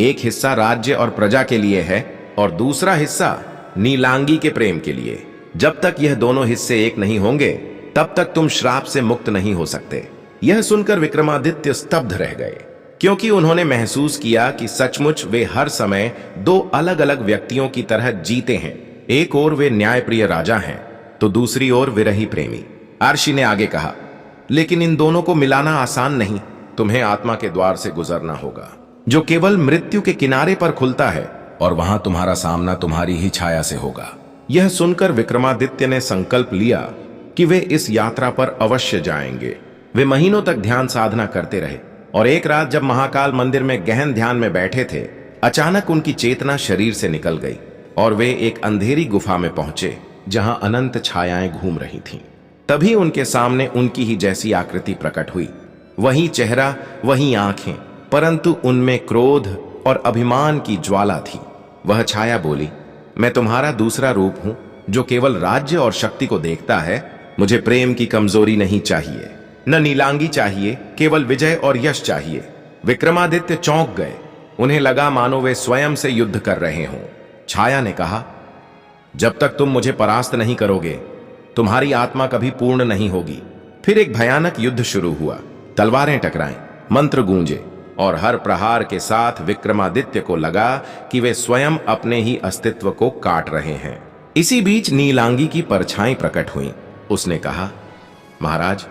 एक हिस्सा राज्य और प्रजा के लिए है, और दूसरा हिस्सा नीलांगी के प्रेम के लिए। जब तक यह दोनों हिस्से एक नहीं होंगे, तब तक तुम श्राप से मुक्त नहीं हो सकते। यह सुनकर विक्रमादित्य स्तब्ध रह गए, क्योंकि उन्होंने महसूस किया कि सचमुच वे हर समय दो अलग अलग व्यक्तियों की तरह जीते हैं। एक ओर वे न्यायप्रिय राजा हैं, तो दूसरी ओर विरही प्रेमी। आर्षि ने आगे कहा, लेकिन इन दोनों को मिलाना आसान नहीं। तुम्हें आत्मा के द्वार से गुजरना होगा, जो केवल मृत्यु के किनारे पर खुलता है, और वहां तुम्हारा सामना तुम्हारी ही छाया से होगा। यह सुनकर विक्रमादित्य ने संकल्प लिया कि वे इस यात्रा पर अवश्य जाएंगे। वे महीनों तक ध्यान साधना करते रहे, और एक रात जब महाकाल मंदिर में गहन ध्यान में बैठे थे, अचानक उनकी चेतना शरीर से निकल गई, और वे एक अंधेरी गुफा में पहुंचे जहां अनंत छायाएं घूम रही थीं। तभी उनके सामने उनकी ही जैसी आकृति प्रकट हुई, वही चेहरा, वही आंखें, परंतु उनमें क्रोध और अभिमान की ज्वाला थी। वह छाया बोली, मैं तुम्हारा दूसरा रूप हूं, जो केवल राज्य और शक्ति को देखता है। मुझे प्रेम की कमजोरी नहीं चाहिए, न नीलांगी चाहिए, केवल विजय और यश चाहिए। विक्रमादित्य चौंक गए। उन्हें लगा मानो वे स्वयं से युद्ध कर रहे हों। छाया ने कहा, जब तक तुम मुझे परास्त नहीं करोगे, तुम्हारी आत्मा कभी पूर्ण नहीं होगी। फिर एक भयानक युद्ध शुरू हुआ। तलवारें टकराएं, मंत्र गूंजे, और हर प्रहार के साथ विक्रमादित्य को लगा कि वे स्वयं अपने ही अस्तित्व को काट रहे हैं। इसी बीच नीलांगी की परछाई प्रकट हुई। उसने कहा, महाराज,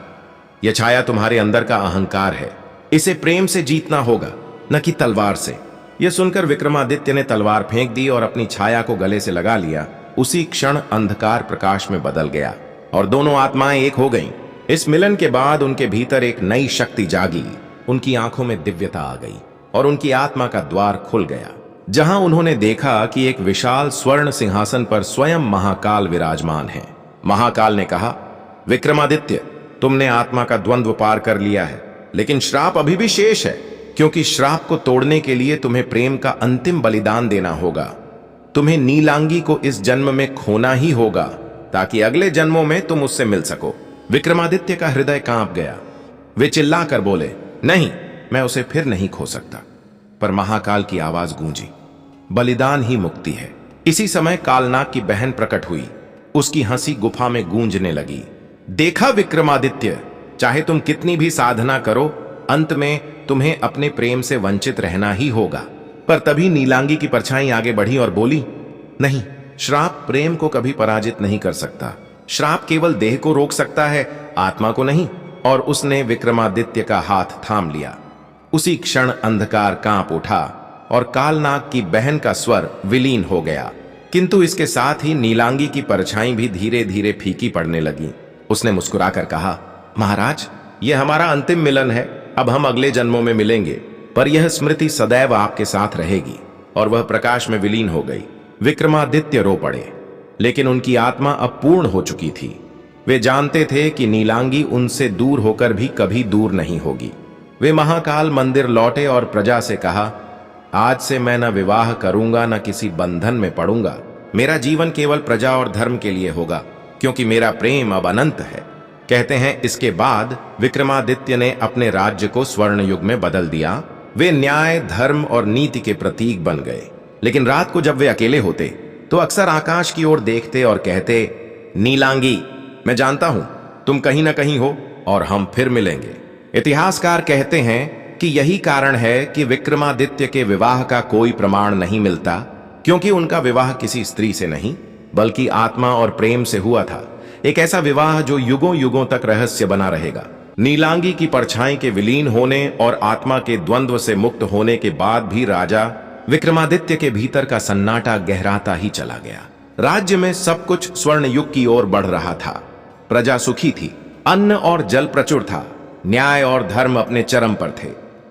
यह छाया तुम्हारे अंदर का अहंकार है, इसे प्रेम से जीतना होगा। न कि तलवार से। यह सुनकर विक्रमादित्य ने तलवार फेंक दी और अपनी छाया को गले से लगा लिया। उसी क्षण अंधकार प्रकाश में बदल गया और दोनों आत्माएं एक हो गईं। इस मिलन के बाद उनके भीतर एक नई शक्ति जागी, उनकी आंखों में दिव्यता आ गई और उनकी आत्मा का द्वार खुल गया, जहां उन्होंने देखा कि एक विशाल स्वर्ण सिंहासन पर स्वयं महाकाल विराजमान है। महाकाल ने कहा, विक्रमादित्य, तुमने आत्मा का द्वंद्व पार कर लिया है, लेकिन श्राप अभी भी शेष है, क्योंकि श्राप को तोड़ने के लिए तुम्हें प्रेम का अंतिम बलिदान देना होगा। तुम्हें नीलांगी को इस जन्म में खोना ही होगा, ताकि अगले जन्मों में तुम उससे मिल सको। विक्रमादित्य का हृदय कांप गया। वे चिल्लाकर बोले, नहीं, मैं उसे फिर नहीं खो सकता। पर महाकाल की आवाज गूंजी, बलिदान ही मुक्ति है। इसी समय कालनाग की बहन प्रकट हुई। उसकी हंसी गुफा में गूंजने लगी। देखा विक्रमादित्य, चाहे तुम कितनी भी साधना करो, अंत में तुम्हें अपने प्रेम से वंचित रहना ही होगा। पर तभी नीलांगी की परछाई आगे बढ़ी और बोली, नहीं, श्राप प्रेम को कभी पराजित नहीं कर सकता। श्राप केवल देह को रोक सकता है, आत्मा को नहीं। और उसने विक्रमादित्य का हाथ थाम लिया। उसी क्षण अंधकार कांप उठा और कालनाग की बहन का स्वर विलीन हो गया। किंतु इसके साथ ही नीलांगी की परछाई भी धीरे धीरे फीकी पड़ने लगी। उसने मुस्कुराकर कहा, महाराज, यह हमारा अंतिम मिलन है। अब हम अगले जन्मों में मिलेंगे, पर यह स्मृति सदैव आपके साथ रहेगी। और वह प्रकाश में विलीन हो गई। विक्रमादित्य रो पड़े, लेकिन उनकी आत्मा अब पूर्ण हो चुकी थी। वे जानते थे कि नीलांगी उनसे दूर होकर भी कभी दूर नहीं होगी। वे महाकाल मंदिर लौटे और प्रजा से कहा, आज से मैं न विवाह करूंगा, न किसी बंधन में पड़ूंगा। मेरा जीवन केवल प्रजा और धर्म के लिए होगा, क्योंकि मेरा प्रेम अब अनंत है। कहते हैं इसके बाद विक्रमादित्य ने अपने राज्य को स्वर्ण युग में बदल दिया। वे न्याय, धर्म और नीति के प्रतीक बन गए। लेकिन रात को जब वे अकेले होते तो अक्सर आकाश की ओर देखते और कहते, नीलांगी, मैं जानता हूं तुम कहीं ना कहीं हो और हम फिर मिलेंगे। इतिहासकार कहते हैं कि यही कारण है कि विक्रमादित्य के विवाह का कोई प्रमाण नहीं मिलता, क्योंकि उनका विवाह किसी स्त्री से नहीं बल्कि आत्मा और प्रेम से हुआ था। एक ऐसा विवाह जो युगों युगों तक रहस्य बना रहेगा। नीलांगी की परछाई के विलीन होने और आत्मा के द्वंद्व से मुक्त होने के बाद भी राजा विक्रमादित्य के भीतर का सन्नाटा गहराता ही चला गया। राज्य में सब कुछ स्वर्ण युग की ओर बढ़ रहा था। प्रजा सुखी थी, अन्न और जल प्रचुर था, न्याय और धर्म अपने चरम पर थे।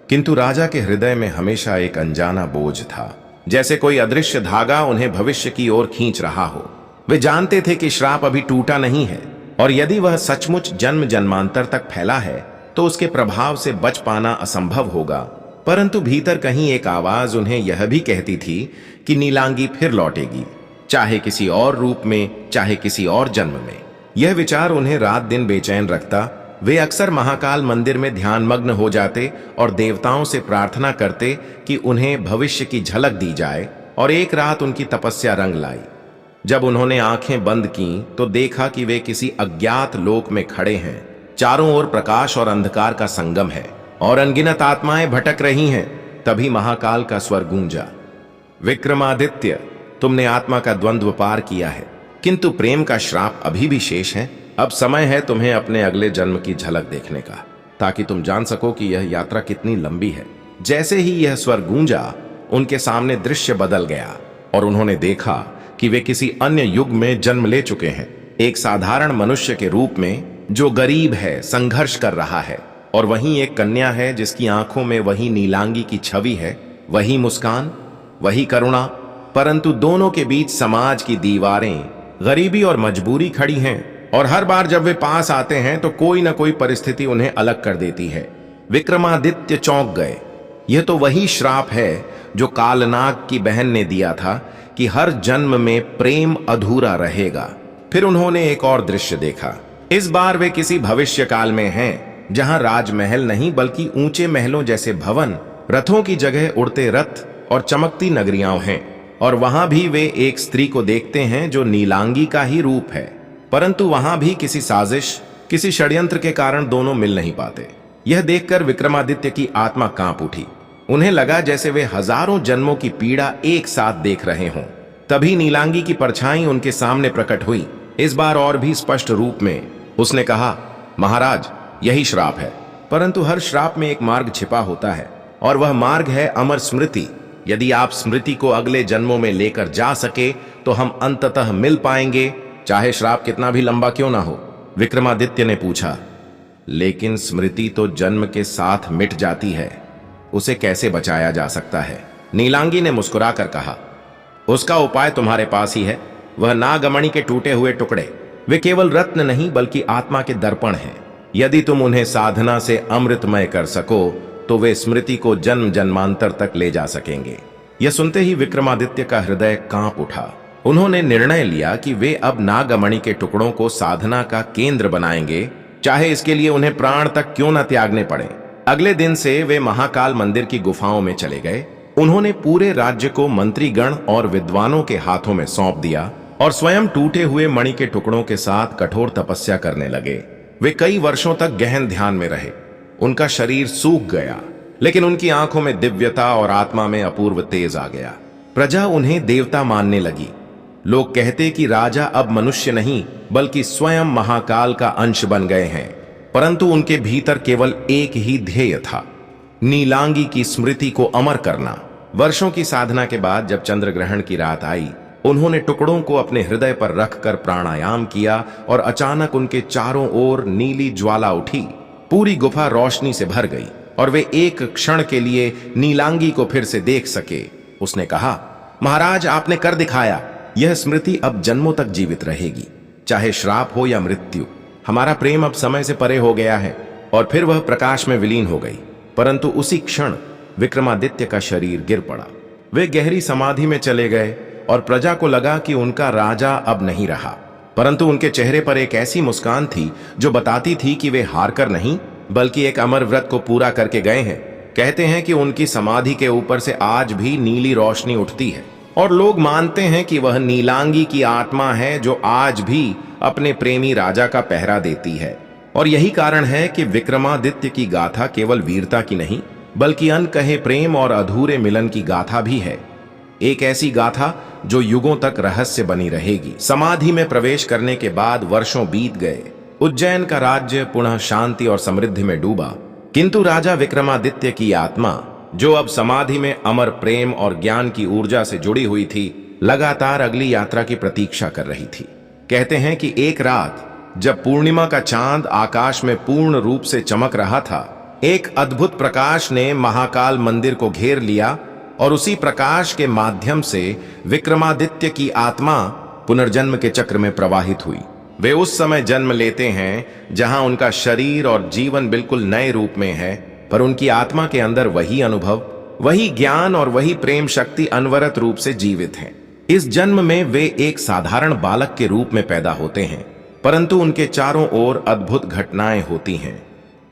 किंतु राजा के हृदय में हमेशा एक अनजाना बोझ था, जैसे कोई अदृश्य धागा उन्हें भविष्य की ओर खींच रहा हो। वे जानते थे कि श्राप अभी टूटा नहीं है, और यदि वह सचमुच जन्म जन्मांतर तक फैला है तो उसके प्रभाव से बच पाना असंभव होगा। परंतु भीतर कहीं एक आवाज उन्हें यह भी कहती थी कि नीलांगी फिर लौटेगी, चाहे किसी और रूप में, चाहे किसी और जन्म में। यह विचार उन्हें रात दिन बेचैन रखता। वे अक्सर महाकाल मंदिर में ध्यानमग्न हो जाते और देवताओं से प्रार्थना करते कि उन्हें भविष्य की झलक दी जाए। और एक रात उनकी तपस्या रंग लाई। जब उन्होंने आंखें बंद की तो देखा कि वे किसी अज्ञात लोक में खड़े हैं। चारों ओर प्रकाश और अंधकार का संगम है और अनगिनत आत्माएं भटक रही हैं। तभी महाकाल का स्वर गूंजा, विक्रमादित्य, तुमने आत्मा का द्वंद्व पार किया है, किंतु प्रेम का श्राप अभी भी शेष है। अब समय है तुम्हें अपने अगले जन्म की झलक देखने का, ताकि तुम जान सको कि यह यात्रा कितनी लंबी है। जैसे ही यह स्वर गूंजा, उनके सामने दृश्य बदल गया और उन्होंने देखा कि वे किसी अन्य युग में जन्म ले चुके हैं। एक साधारण मनुष्य के रूप में जो गरीब है, संघर्ष कर रहा है, और वहीं एक कन्या है जिसकी आंखों में वही नीलांगी की छवि है, वही मुस्कान, वही करुणा। परंतु दोनों के बीच समाज की दीवारें, गरीबी और मजबूरी खड़ी हैं, और हर बार जब वे पास आते हैं तो कोई ना कोई परिस्थिति उन्हें अलग कर देती है। विक्रमादित्य चौंक गए। यह तो वही श्राप है जो कालनाग की बहन ने दिया था कि हर जन्म में प्रेम अधूरा रहेगा। फिर उन्होंने एक और दृश्य देखा। इस बार वे किसी भविष्य काल में हैं, जहां राजमहल नहीं बल्कि ऊंचे महलों जैसे भवन, रथों की जगह उड़ते रथ और चमकती नगरियां हैं। और वहां भी वे एक स्त्री को देखते हैं जो नीलांगी का ही रूप है। परंतु वहां भी किसी साजिश, किसी षड्यंत्र के कारण दोनों मिल नहीं पाते। यह देखकर विक्रमादित्य की आत्मा कांप उठी। उन्हें लगा जैसे वे हजारों जन्मों की पीड़ा एक साथ देख रहे हों। तभी नीलांगी की परछाई उनके सामने प्रकट हुई, इस बार और भी स्पष्ट रूप में। उसने कहा, महाराज, यही श्राप है, परंतु हर श्राप में एक मार्ग छिपा होता है। और वह मार्ग है अमर स्मृति। यदि आप स्मृति को अगले जन्मों में लेकर जा सके तो हम अंततः मिल पाएंगे, चाहे श्राप कितना भी लंबा क्यों ना हो। विक्रमादित्य ने पूछा, लेकिन स्मृति तो जन्म के साथ मिट जाती है, उसे कैसे बचाया जा सकता है? नीलांगी ने मुस्कुराकर कहा, उसका उपाय तुम्हारे पास ही है। वह नागमणि के टूटे हुए टुकड़े, वे केवल रत्न नहीं बल्कि आत्मा के दर्पण हैं। यदि तुम उन्हें साधना से अमृतमय कर सको तो वे स्मृति को जन्म जन्मांतर तक ले जा सकेंगे। यह सुनते ही विक्रमादित्य का हृदय कांप उठा। उन्होंने निर्णय लिया कि वे अब नागमणि के टुकड़ों को साधना का केंद्र बनाएंगे, चाहे इसके लिए उन्हें प्राण तक क्यों न त्यागने पड़े। अगले दिन से वे महाकाल मंदिर की गुफाओं में चले गए। उन्होंने पूरे राज्य को मंत्रीगण और विद्वानों के हाथों में सौंप दिया और स्वयं टूटे हुए मणि के टुकड़ों के साथ कठोर तपस्या करने लगे। वे कई वर्षों तक गहन ध्यान में रहे। उनका शरीर सूख गया, लेकिन उनकी आंखों में दिव्यता और आत्मा में अपूर्व तेज आ गया। प्रजा उन्हें देवता मानने लगी। लोग कहते कि राजा अब मनुष्य नहीं बल्कि स्वयं महाकाल का अंश बन गए हैं। परंतु उनके भीतर केवल एक ही ध्येय था, नीलांगी की स्मृति को अमर करना। वर्षों की साधना के बाद जब चंद्र ग्रहण की रात आई, उन्होंने टुकड़ों को अपने हृदय पर रखकर प्राणायाम किया और अचानक उनके चारों ओर नीली ज्वाला उठी। पूरी गुफा रोशनी से भर गई और वे एक क्षण के लिए नीलांगी को फिर से देख सके। उसने कहा, महाराज, आपने कर दिखाया। यह स्मृति अब जन्मों तक जीवित रहेगी, चाहे श्राप हो या मृत्यु। हमारा प्रेम अब समय से परे हो गया है। और फिर वह प्रकाश में विलीन हो गई। परंतु उसी क्षण विक्रमादित्य का शरीर गिर पड़ा। वे गहरी समाधि में चले गए और प्रजा को लगा कि उनका राजा अब नहीं रहा। परंतु उनके चेहरे पर एक ऐसी मुस्कान थी जो बताती थी कि वे हारकर नहीं बल्कि एक अमर व्रत को पूरा करके गए हैं। कहते हैं कि उनकी समाधि के ऊपर से आज भी नीली रोशनी उठती है और लोग मानते हैं कि वह नीलांगी की आत्मा है जो आज भी अपने प्रेमी राजा का पहरा देती है। और यही कारण है कि विक्रमादित्य की गाथा केवल वीरता की नहीं बल्कि अनकहे प्रेम और अधूरे मिलन की गाथा भी है। एक ऐसी गाथा जो युगों तक रहस्य बनी रहेगी। समाधि में प्रवेश करने के बाद वर्षों बीत गए। उज्जैन का राज्य पुनः शांति और समृद्धि में डूबा, किंतु राजा विक्रमादित्य की आत्मा, जो अब समाधि में अमर प्रेम और ज्ञान की ऊर्जा से जुड़ी हुई थी, लगातार अगली यात्रा की प्रतीक्षा कर रही थी। कहते हैं कि एक रात जब पूर्णिमा का चांद आकाश में पूर्ण रूप से चमक रहा था, एक अद्भुत प्रकाश ने महाकाल मंदिर को घेर लिया और उसी प्रकाश के माध्यम से विक्रमादित्य की आत्मा पुनर्जन्म के चक्र में प्रवाहित हुई। वे उस समय जन्म लेते हैं जहां उनका शरीर और जीवन बिल्कुल नए रूप में है, पर उनकी आत्मा के अंदर वही अनुभव, वही ज्ञान और वही प्रेम शक्ति अनवरत रूप से जीवित है। इस जन्म में वे एक साधारण बालक के रूप में पैदा होते हैं, परंतु उनके चारों ओर अद्भुत घटनाएं होती हैं।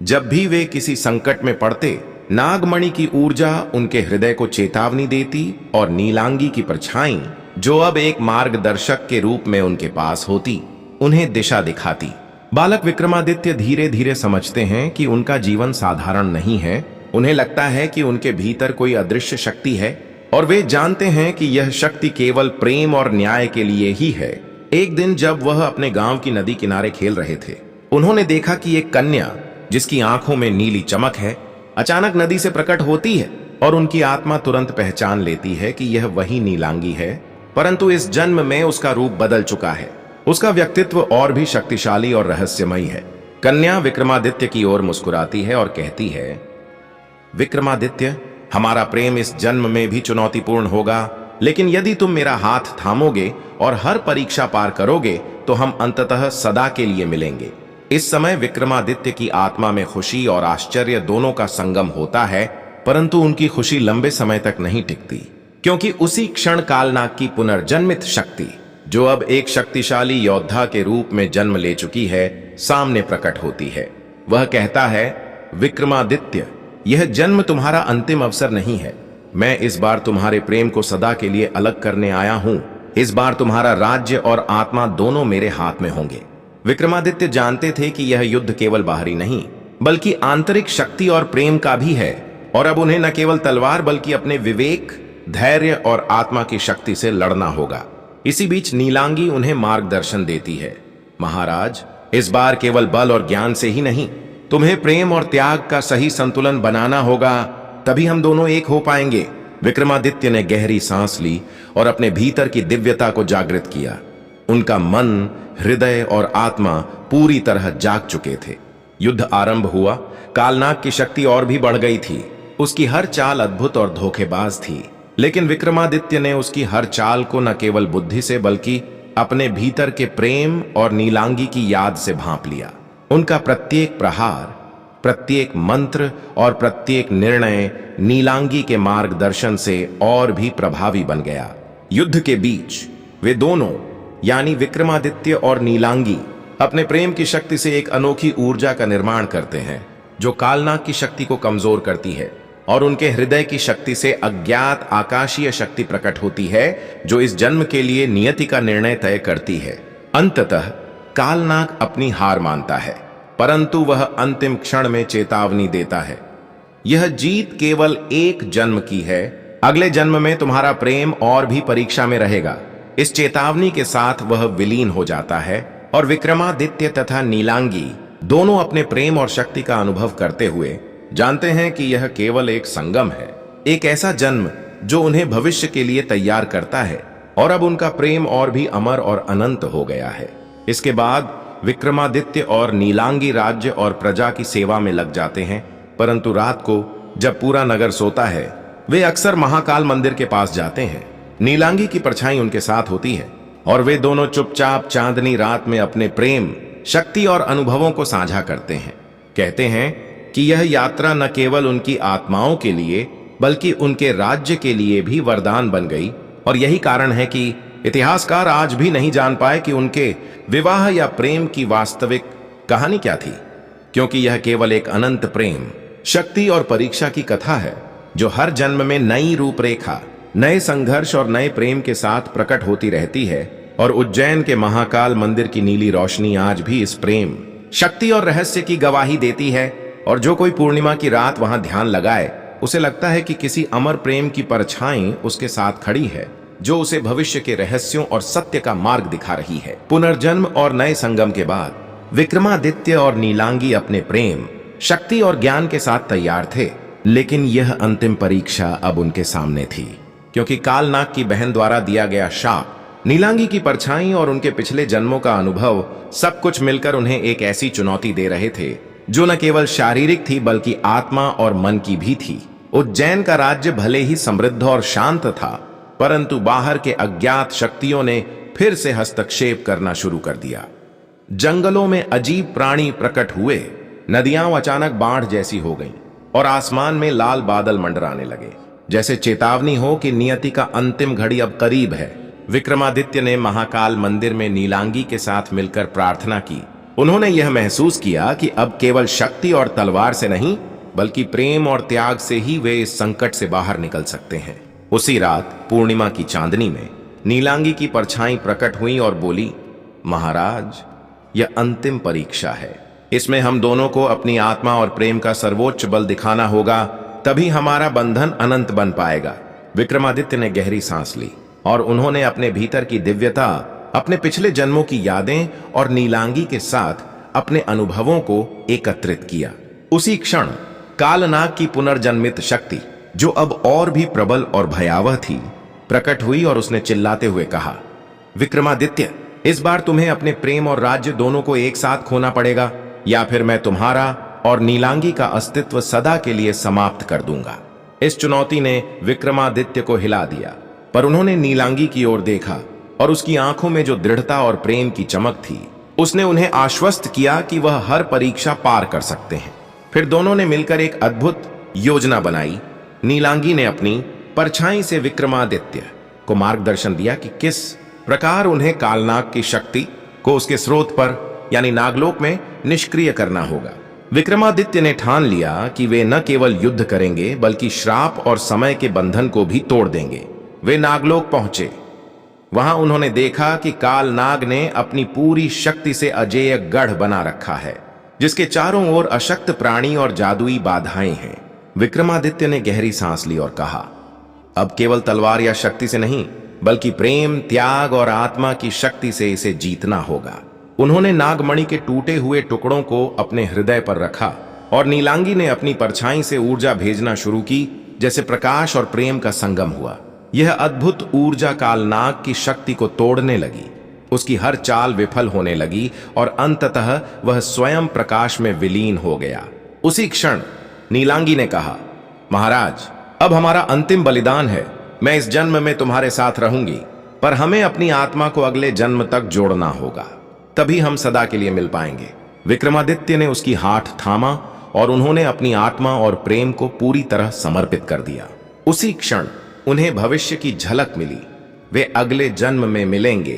जब भी वे किसी संकट में पड़ते, नागमणि की ऊर्जा उनके हृदय को चेतावनी देती और नीलांगी की परछाई, जो अब एक मार्गदर्शक के रूप में उनके पास होती, उन्हें दिशा दिखाती। बालक विक्रमादित्य धीरे धीरे समझते हैं कि उनका जीवन साधारण नहीं है। उन्हें लगता है कि उनके भीतर कोई अदृश्य शक्ति है और वे जानते हैं कि यह शक्ति केवल प्रेम और न्याय के लिए ही है। एक दिन जब वह अपने गांव की नदी किनारे खेल रहे थे, उन्होंने देखा कि एक कन्या, जिसकी आंखों में नीली चमक है, अचानक नदी से प्रकट होती है और उनकी आत्मा तुरंत पहचान लेती है कि यह वही नीलांगी है। परंतु इस जन्म में उसका रूप बदल चुका है। उसका व्यक्तित्व और भी शक्तिशाली और रहस्यमयी है। कन्या विक्रमादित्य की ओर मुस्कुराती है और कहती है, विक्रमादित्य, हमारा प्रेम इस जन्म में भी चुनौतीपूर्ण होगा, लेकिन यदि तुम मेरा हाथ थामोगे और हर परीक्षा पार करोगे तो हम अंततः सदा के लिए मिलेंगे। इस समय विक्रमादित्य की आत्मा में खुशी और आश्चर्य दोनों का संगम होता है, परंतु उनकी खुशी लंबे समय तक नहीं टिकती, क्योंकि उसी क्षण कालनाग की पुनर्जन्मित शक्ति, जो अब एक शक्तिशाली योद्धा के रूप में जन्म ले चुकी है, सामने प्रकट होती है। वह कहता है, विक्रमादित्य, यह जन्म तुम्हारा अंतिम अवसर नहीं है। मैं इस बार तुम्हारे प्रेम को सदा के लिए अलग करने आया हूं। इस बार तुम्हारा राज्य और आत्मा दोनों मेरे हाथ में होंगे। विक्रमादित्य जानते थे कि यह युद्ध केवल बाहरी नहीं बल्कि आंतरिक शक्ति और प्रेम का भी है, और अब उन्हें न केवल तलवार बल्कि अपने विवेक, धैर्य और आत्मा की शक्ति से लड़ना होगा। इसी बीच नीलांगी उन्हें मार्गदर्शन देती है, महाराज, इस बार केवल बल और ज्ञान से ही नहीं, तुम्हें प्रेम और त्याग का सही संतुलन बनाना होगा, तभी हम दोनों एक हो पाएंगे। विक्रमादित्य ने गहरी सांस ली और अपने भीतर की दिव्यता को जागृत किया। उनका मन, हृदय और आत्मा पूरी तरह जाग चुके थे। युद्ध आरंभ हुआ। कालनाग की शक्ति और भी बढ़ गई थी। उसकी हर चाल अद्भुत और धोखेबाज थी, लेकिन विक्रमादित्य ने उसकी हर चाल को न केवल बुद्धि से बल्कि अपने भीतर के प्रेम और नीलांगी की याद से भांप लिया। उनका प्रत्येक प्रहार, प्रत्येक मंत्र और प्रत्येक निर्णय नीलांगी के मार्गदर्शन से और भी प्रभावी बन गया। युद्ध के बीच वे दोनों यानी विक्रमादित्य और नीलांगी अपने प्रेम की शक्ति से एक अनोखी ऊर्जा का निर्माण करते हैं जो कालनाग की शक्ति को कमजोर करती है, और उनके हृदय की शक्ति से अज्ञात आकाशीय शक्ति प्रकट होती है जो इस जन्म के लिए नियति का निर्णय तय करती है। अंततः कालनाग अपनी हार मानता है, परंतु वह अंतिम क्षण में चेतावनी देता है, यह जीत केवल एक जन्म की है, अगले जन्म में तुम्हारा प्रेम और भी परीक्षा में रहेगा। इस चेतावनी के साथ वह विलीन हो जाता है और विक्रमादित्य तथा नीलांगी दोनों अपने प्रेम और शक्ति का अनुभव करते हुए जानते हैं कि यह केवल एक संगम है, एक ऐसा जन्म जो उन्हें भविष्य के लिए तैयार करता है, और अब उनका प्रेम और भी अमर और अनंत हो गया है। इसके बाद विक्रमादित्य और नीलांगी राज्य और प्रजा की सेवा में लग जाते हैं, परंतु रात को जब पूरा नगर सोता है वे अक्सर महाकाल मंदिर के पास जाते हैं। नीलांगी की परछाई उनके साथ होती है और वे दोनों चुपचाप चांदनी रात में अपने प्रेम, शक्ति और अनुभवों को साझा करते हैं। कहते हैं कि यह यात्रा न केवल उनकी आत्माओं के लिए बल्कि उनके राज्य के लिए भी वरदान बन गई, और यही कारण है कि इतिहासकार आज भी नहीं जान पाए कि उनके विवाह या प्रेम की वास्तविक कहानी क्या थी, क्योंकि यह केवल एक अनंत प्रेम, शक्ति और परीक्षा की कथा है जो हर जन्म में नई रूपरेखा, नए संघर्ष और नए प्रेम के साथ प्रकट होती रहती है। और उज्जैन के महाकाल मंदिर की नीली रोशनी आज भी इस प्रेम, शक्ति और रहस्य की गवाही देती है, और जो कोई पूर्णिमा की रात वहां ध्यान लगाए उसे लगता है कि किसी अमर प्रेम की परछाई उसके साथ खड़ी है जो उसे भविष्य के रहस्यों और सत्य का मार्ग दिखा रही है। पुनर्जन्म और नए संगम के बाद विक्रमादित्य और नीलांगी अपने प्रेम, शक्ति और ज्ञान के साथ तैयार थे, लेकिन यह अंतिम परीक्षा अब उनके सामने थी, क्योंकि कालनाग की बहन द्वारा दिया गया शाप, नीलांगी की परछाई और उनके पिछले जन्मों का अनुभव सब कुछ मिलकर उन्हें एक ऐसी चुनौती दे रहे थे जो न केवल शारीरिक थी बल्कि आत्मा और मन की भी थी। उज्जैन का राज्य भले ही समृद्ध और शांत था, परंतु बाहर के अज्ञात शक्तियों ने फिर से हस्तक्षेप करना शुरू कर दिया। जंगलों में अजीब प्राणी प्रकट हुए, नदियां अचानक बाढ़ जैसी हो गईं और आसमान में लाल बादल मंडराने लगे, जैसे चेतावनी हो कि नियति का अंतिम घड़ी अब करीब है। विक्रमादित्य ने महाकाल मंदिर में नीलांगी के साथ मिलकर प्रार्थना की। उन्होंने यह महसूस किया कि अब केवल शक्ति और तलवार से नहीं बल्कि प्रेम और त्याग से ही वे इस संकट से बाहर निकल सकते हैं। उसी रात पूर्णिमा की चांदनी में नीलांगी की परछाई प्रकट हुई और बोली, महाराज, यह अंतिम परीक्षा है। इसमें हम दोनों को अपनी आत्मा और प्रेम का सर्वोच्च बल दिखाना होगा, तभी हमारा बंधन अनंत बन पाएगा। विक्रमादित्य ने गहरी सांस ली और उन्होंने अपने भीतर की दिव्यता, अपने पिछले जन्मों की यादें और नीलांगी के साथ अपने अनुभवों को एकत्रित किया। उसी क्षण कालनाग की पुनर्जन्मित शक्ति, जो अब और भी प्रबल और भयावह थी, प्रकट हुई और उसने चिल्लाते हुए कहा, विक्रमादित्य, इस बार तुम्हें अपने प्रेम और राज्य दोनों को एक साथ खोना पड़ेगा, या फिर मैं तुम्हारा और नीलांगी का अस्तित्व सदा के लिए समाप्त कर दूंगा। इस चुनौती ने विक्रमादित्य को हिला दिया, पर उन्होंने नीलांगी की ओर देखा और उसकी आंखों में जो दृढ़ता और प्रेम की चमक थी, उसने उन्हें आश्वस्त किया कि वह हर परीक्षा पार कर सकते हैं। फिर दोनों ने मिलकर एक अद्भुत योजना बनाई। नीलांगी ने अपनी परछाई से विक्रमादित्य को मार्गदर्शन दिया कि किस प्रकार उन्हें कालनाग की शक्ति को उसके स्रोत पर यानी नागलोक में निष्क्रिय करना होगा। विक्रमादित्य ने ठान लिया कि वे न केवल युद्ध करेंगे बल्कि श्राप और समय के बंधन को भी तोड़ देंगे। वे नागलोक पहुंचे। वहां उन्होंने देखा कि कालनाग ने अपनी पूरी शक्ति से अजेय गढ़ बना रखा है, जिसके चारों ओर अशक्त प्राणी और जादुई बाधाएं हैं। विक्रमादित्य ने गहरी सांस ली और कहा, अब केवल तलवार या शक्ति से नहीं बल्कि प्रेम, त्याग और आत्मा की शक्ति से इसे जीतना होगा। उन्होंने नागमणि के टूटे हुए टुकड़ों को अपने हृदय पर रखा और नीलांगी ने अपनी परछाई से ऊर्जा भेजना शुरू की, जैसे प्रकाश और प्रेम का संगम हुआ। यह अद्भुत ऊर्जा कालनाग की शक्ति को तोड़ने लगी। उसकी हर चाल विफल होने लगी और अंततः वह स्वयं प्रकाश में विलीन हो गया। उसी क्षण नीलांगी ने कहा, महाराज, अब हमारा अंतिम बलिदान है। मैं इस जन्म में तुम्हारे साथ रहूंगी, पर हमें अपनी आत्मा को अगले जन्म तक जोड़ना होगा, तभी हम सदा के लिए मिल पाएंगे। विक्रमादित्य ने उसकी हाथ थामा और उन्होंने अपनी आत्मा और प्रेम को पूरी तरह समर्पित कर दिया। उसी क्षण उन्हें भविष्य की झलक मिली। वे अगले जन्म में मिलेंगे,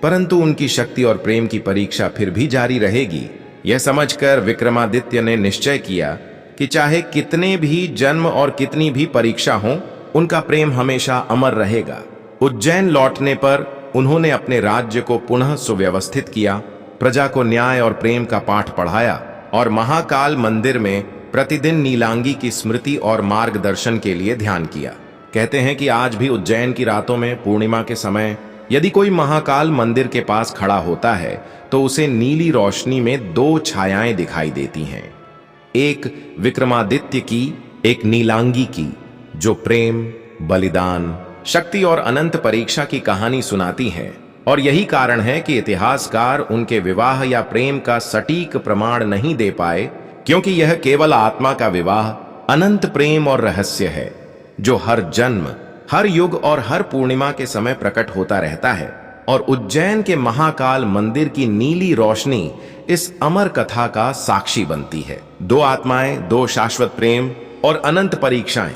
परंतु उनकी शक्ति और प्रेम की परीक्षा फिर भी जारी रहेगी। यह समझकर विक्रमादित्य ने निश्चय किया कि चाहे कितने भी जन्म और कितनी भी परीक्षा हो, उनका प्रेम हमेशा अमर रहेगा। उज्जैन लौटने पर उन्होंने अपने राज्य को पुनः सुव्यवस्थित किया, प्रजा को न्याय और प्रेम का पाठ पढ़ाया और महाकाल मंदिर में प्रतिदिन नीलांगी की स्मृति और मार्गदर्शन के लिए ध्यान किया। कहते हैं कि आज भी उज्जैन की रातों में पूर्णिमा के समय यदि कोई महाकाल मंदिर के पास खड़ा होता है तो उसे नीली रोशनी में दो छायाएं दिखाई देती हैं, एक विक्रमादित्य की, एक नीलांगी की, जो प्रेम, बलिदान, शक्ति और अनंत परीक्षा की कहानी सुनाती है। और यही कारण है कि इतिहासकार उनके विवाह या प्रेम का सटीक प्रमाण नहीं दे पाए, क्योंकि यह केवल आत्मा का विवाह, अनंत प्रेम और रहस्य है, जो हर जन्म, हर युग और हर पूर्णिमा के समय प्रकट होता रहता है। और उज्जैन के महाकाल मंदिर की नीली रोशनी इस अमर कथा का साक्षी बनती है। दो आत्माएं, दो शाश्वत प्रेम और अनंत परीक्षाएं।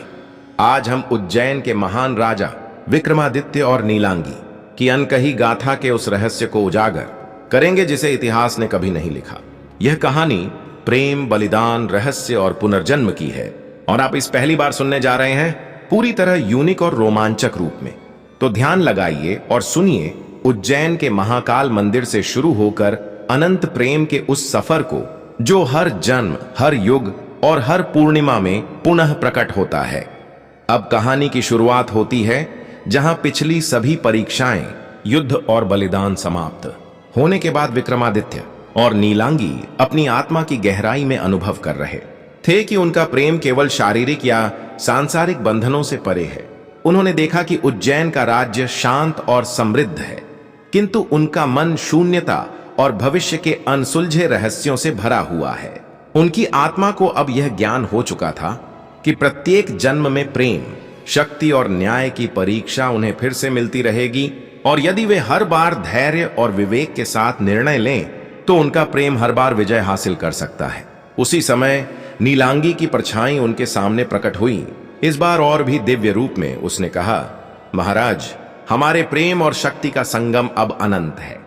आज हम उज्जैन के महान राजा विक्रमादित्य और नीलांगी की अनकही गाथा के उस रहस्य को उजागर करेंगे जिसे इतिहास ने कभी नहीं लिखा। यह कहानी प्रेम, बलिदान, रहस्य और पुनर्जन्म की है और आप इस पहली बार सुनने जा रहे हैं पूरी तरह यूनिक और रोमांचक रूप में। तो ध्यान लगाइए और सुनिए उज्जैन के महाकाल मंदिर से शुरू होकर अनंत प्रेम के उस सफर को, जो हर जन्म, हर युग और हर पूर्णिमा में पुनः प्रकट होता है। अब कहानी की शुरुआत होती है जहां पिछली सभी परीक्षाएं, युद्ध और बलिदान समाप्त होने के बाद विक्रमादित्य और नीलांगी अपनी आत्मा की गहराई में अनुभव कर रहे थे कि उनका प्रेम केवल शारीरिक या सांसारिक बंधनों से परे है। उन्होंने देखा कि उज्जैन का राज्य शांत और समृद्ध है, किंतु उनका मन शून्यता और भविष्य के अनसुलझे रहस्यों से भरा हुआ है। उनकी आत्मा को अब यह ज्ञान हो चुका था कि प्रत्येक जन्म में प्रेम, शक्ति और न्याय की परीक्षा उन्हें फिर से मिलती रहेगी, और यदि वे हर बार धैर्य और विवेक के साथ निर्णय लें तो उनका प्रेम हर बार विजय हासिल कर सकता है। उसी समय नीलांगी की परछाई उनके सामने प्रकट हुई, इस बार और भी दिव्य रूप में। उसने कहा, महाराज, हमारे प्रेम और शक्ति का संगम अब अनंत है,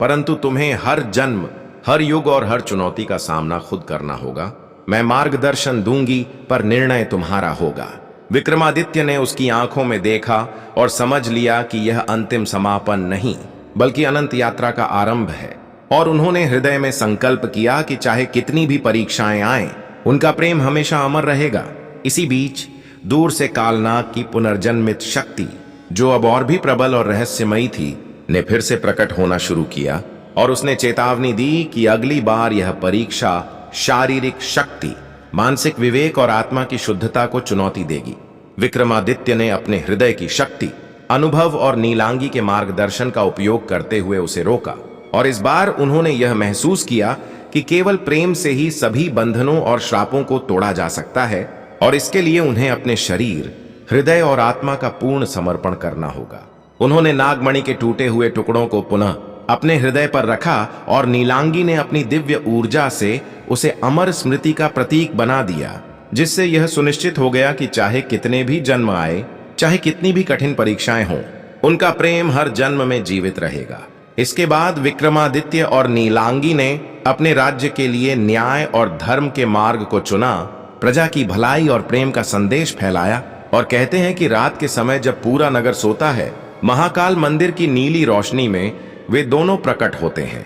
परंतु तुम्हें हर जन्म, हर युग और हर चुनौती का सामना खुद करना होगा। मैं मार्गदर्शन दूंगी, पर निर्णय तुम्हारा होगा। विक्रमादित्य ने उसकी आंखों में देखा और समझ लिया कि यह अंतिम समापन नहीं, बल्कि अनंत यात्रा का आरंभ है। और उन्होंने हृदय में संकल्प किया कि चाहे कितनी भी परीक्षाएं आएं, उनका प्रेम हमेशा अमर रहेगा। इसी बीच दूर से कालनाग की पुनर्जन्मित शक्ति, जो अब और भी प्रबल और रहस्यमयी थी, ने फिर से प्रकट होना शुरू किया और उसने चेतावनी दी कि अगली बार यह परीक्षा शारीरिक शक्ति, मानसिक विवेक और आत्मा की शुद्धता को चुनौती देगी। विक्रमादित्य ने अपने हृदय की शक्ति, अनुभव और नीलांगी के मार्गदर्शन का उपयोग करते हुए उसे रोका, और इस बार उन्होंने यह महसूस किया कि केवल प्रेम से ही सभी बंधनों और श्रापों को तोड़ा जा सकता है, और इसके लिए उन्हें अपने शरीर, हृदय और आत्मा का पूर्ण समर्पण करना होगा। उन्होंने नागमणि के टूटे हुए टुकड़ों को पुनः अपने हृदय पर रखा और नीलांगी ने अपनी दिव्य ऊर्जा से उसे अमर स्मृति का प्रतीक बना दिया, जिससे यह सुनिश्चित हो गया कि चाहे कितने भी जन्म आए, चाहे कितनी भी कठिन परीक्षाएं हों, उनका प्रेम हर जन्म में जीवित रहेगा। इसके बाद विक्रमादित्य और नीलांगी ने अपने राज्य के लिए न्याय और धर्म के मार्ग को चुना, प्रजा की भलाई और प्रेम का संदेश फैलाया। और कहते हैं कि रात के समय जब पूरा नगर सोता है, महाकाल मंदिर की नीली रोशनी में वे दोनों प्रकट होते हैं,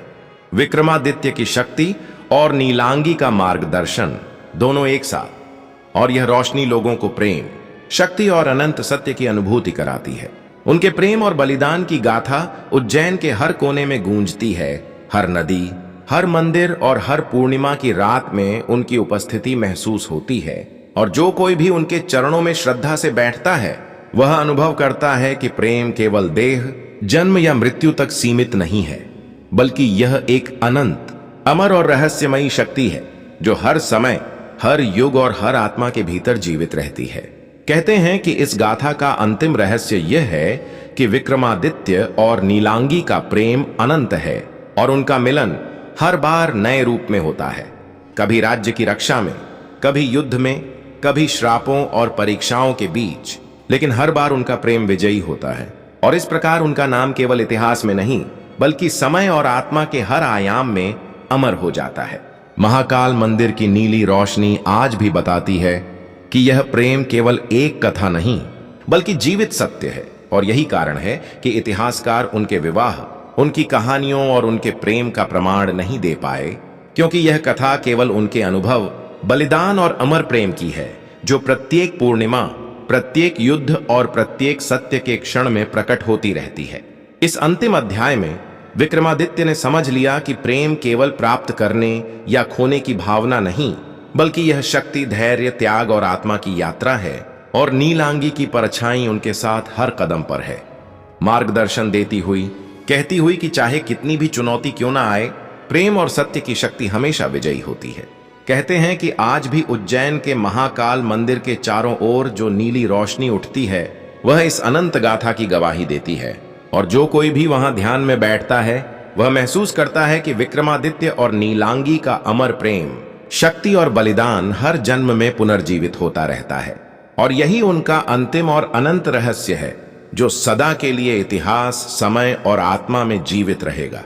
विक्रमादित्य की शक्ति और नीलांगी का मार्गदर्शन, दोनों एक साथ। और यह रोशनी लोगों को प्रेम, शक्ति और अनंत सत्य की अनुभूति कराती है। उनके प्रेम और बलिदान की गाथा उज्जैन के हर कोने में गूंजती है। हर नदी, हर मंदिर और हर पूर्णिमा की रात में उनकी उपस्थिति महसूस होती है और जो कोई भी उनके चरणों में श्रद्धा से बैठता है वह अनुभव करता है कि प्रेम केवल देह, जन्म या मृत्यु तक सीमित नहीं है, बल्कि यह एक अनंत, अमर और रहस्यमयी शक्ति है जो हर समय, हर युग और हर आत्मा के भीतर जीवित रहती है। कहते हैं कि इस गाथा का अंतिम रहस्य यह है कि विक्रमादित्य और नीलांगी का प्रेम अनंत है और उनका मिलन हर बार नए रूप में होता है, कभी राज्य की रक्षा में, कभी युद्ध में, कभी श्रापों और परीक्षाओं के बीच, लेकिन हर बार उनका प्रेम विजयी होता है। और इस प्रकार उनका नाम केवल इतिहास में नहीं बल्कि समय और आत्मा के हर आयाम में अमर हो जाता है। महाकाल मंदिर की नीली रोशनी आज भी बताती है कि यह प्रेम केवल एक कथा नहीं बल्कि जीवित सत्य है, और यही कारण है कि इतिहासकार उनके विवाह, उनकी कहानियों और उनके प्रेम का प्रमाण नहीं दे पाए, क्योंकि यह कथा केवल उनके अनुभव, बलिदान और अमर प्रेम की है जो प्रत्येक पूर्णिमा, प्रत्येक युद्ध और प्रत्येक सत्य के क्षण में प्रकट होती रहती है। इस अंतिम अध्याय में विक्रमादित्य ने समझ लिया कि प्रेम केवल प्राप्त करने या खोने की भावना नहीं बल्कि यह शक्ति, धैर्य, त्याग और आत्मा की यात्रा है, और नीलांगी की परछाई उनके साथ हर कदम पर है, मार्गदर्शन देती हुई, कहती हुई कि चाहे कितनी भी चुनौती क्यों ना आए, प्रेम और सत्य की शक्ति हमेशा विजयी होती है। कहते हैं कि आज भी उज्जैन के महाकाल मंदिर के चारों ओर जो नीली रोशनी उठती है वह इस अनंत गाथा की गवाही देती है, और जो कोई भी वहां ध्यान में बैठता है वह महसूस करता है कि विक्रमादित्य और नीलांगी का अमर प्रेम, शक्ति और बलिदान हर जन्म में पुनर्जीवित होता रहता है, और यही उनका अंतिम और अनंत रहस्य है जो सदा के लिए इतिहास, समय और आत्मा में जीवित रहेगा।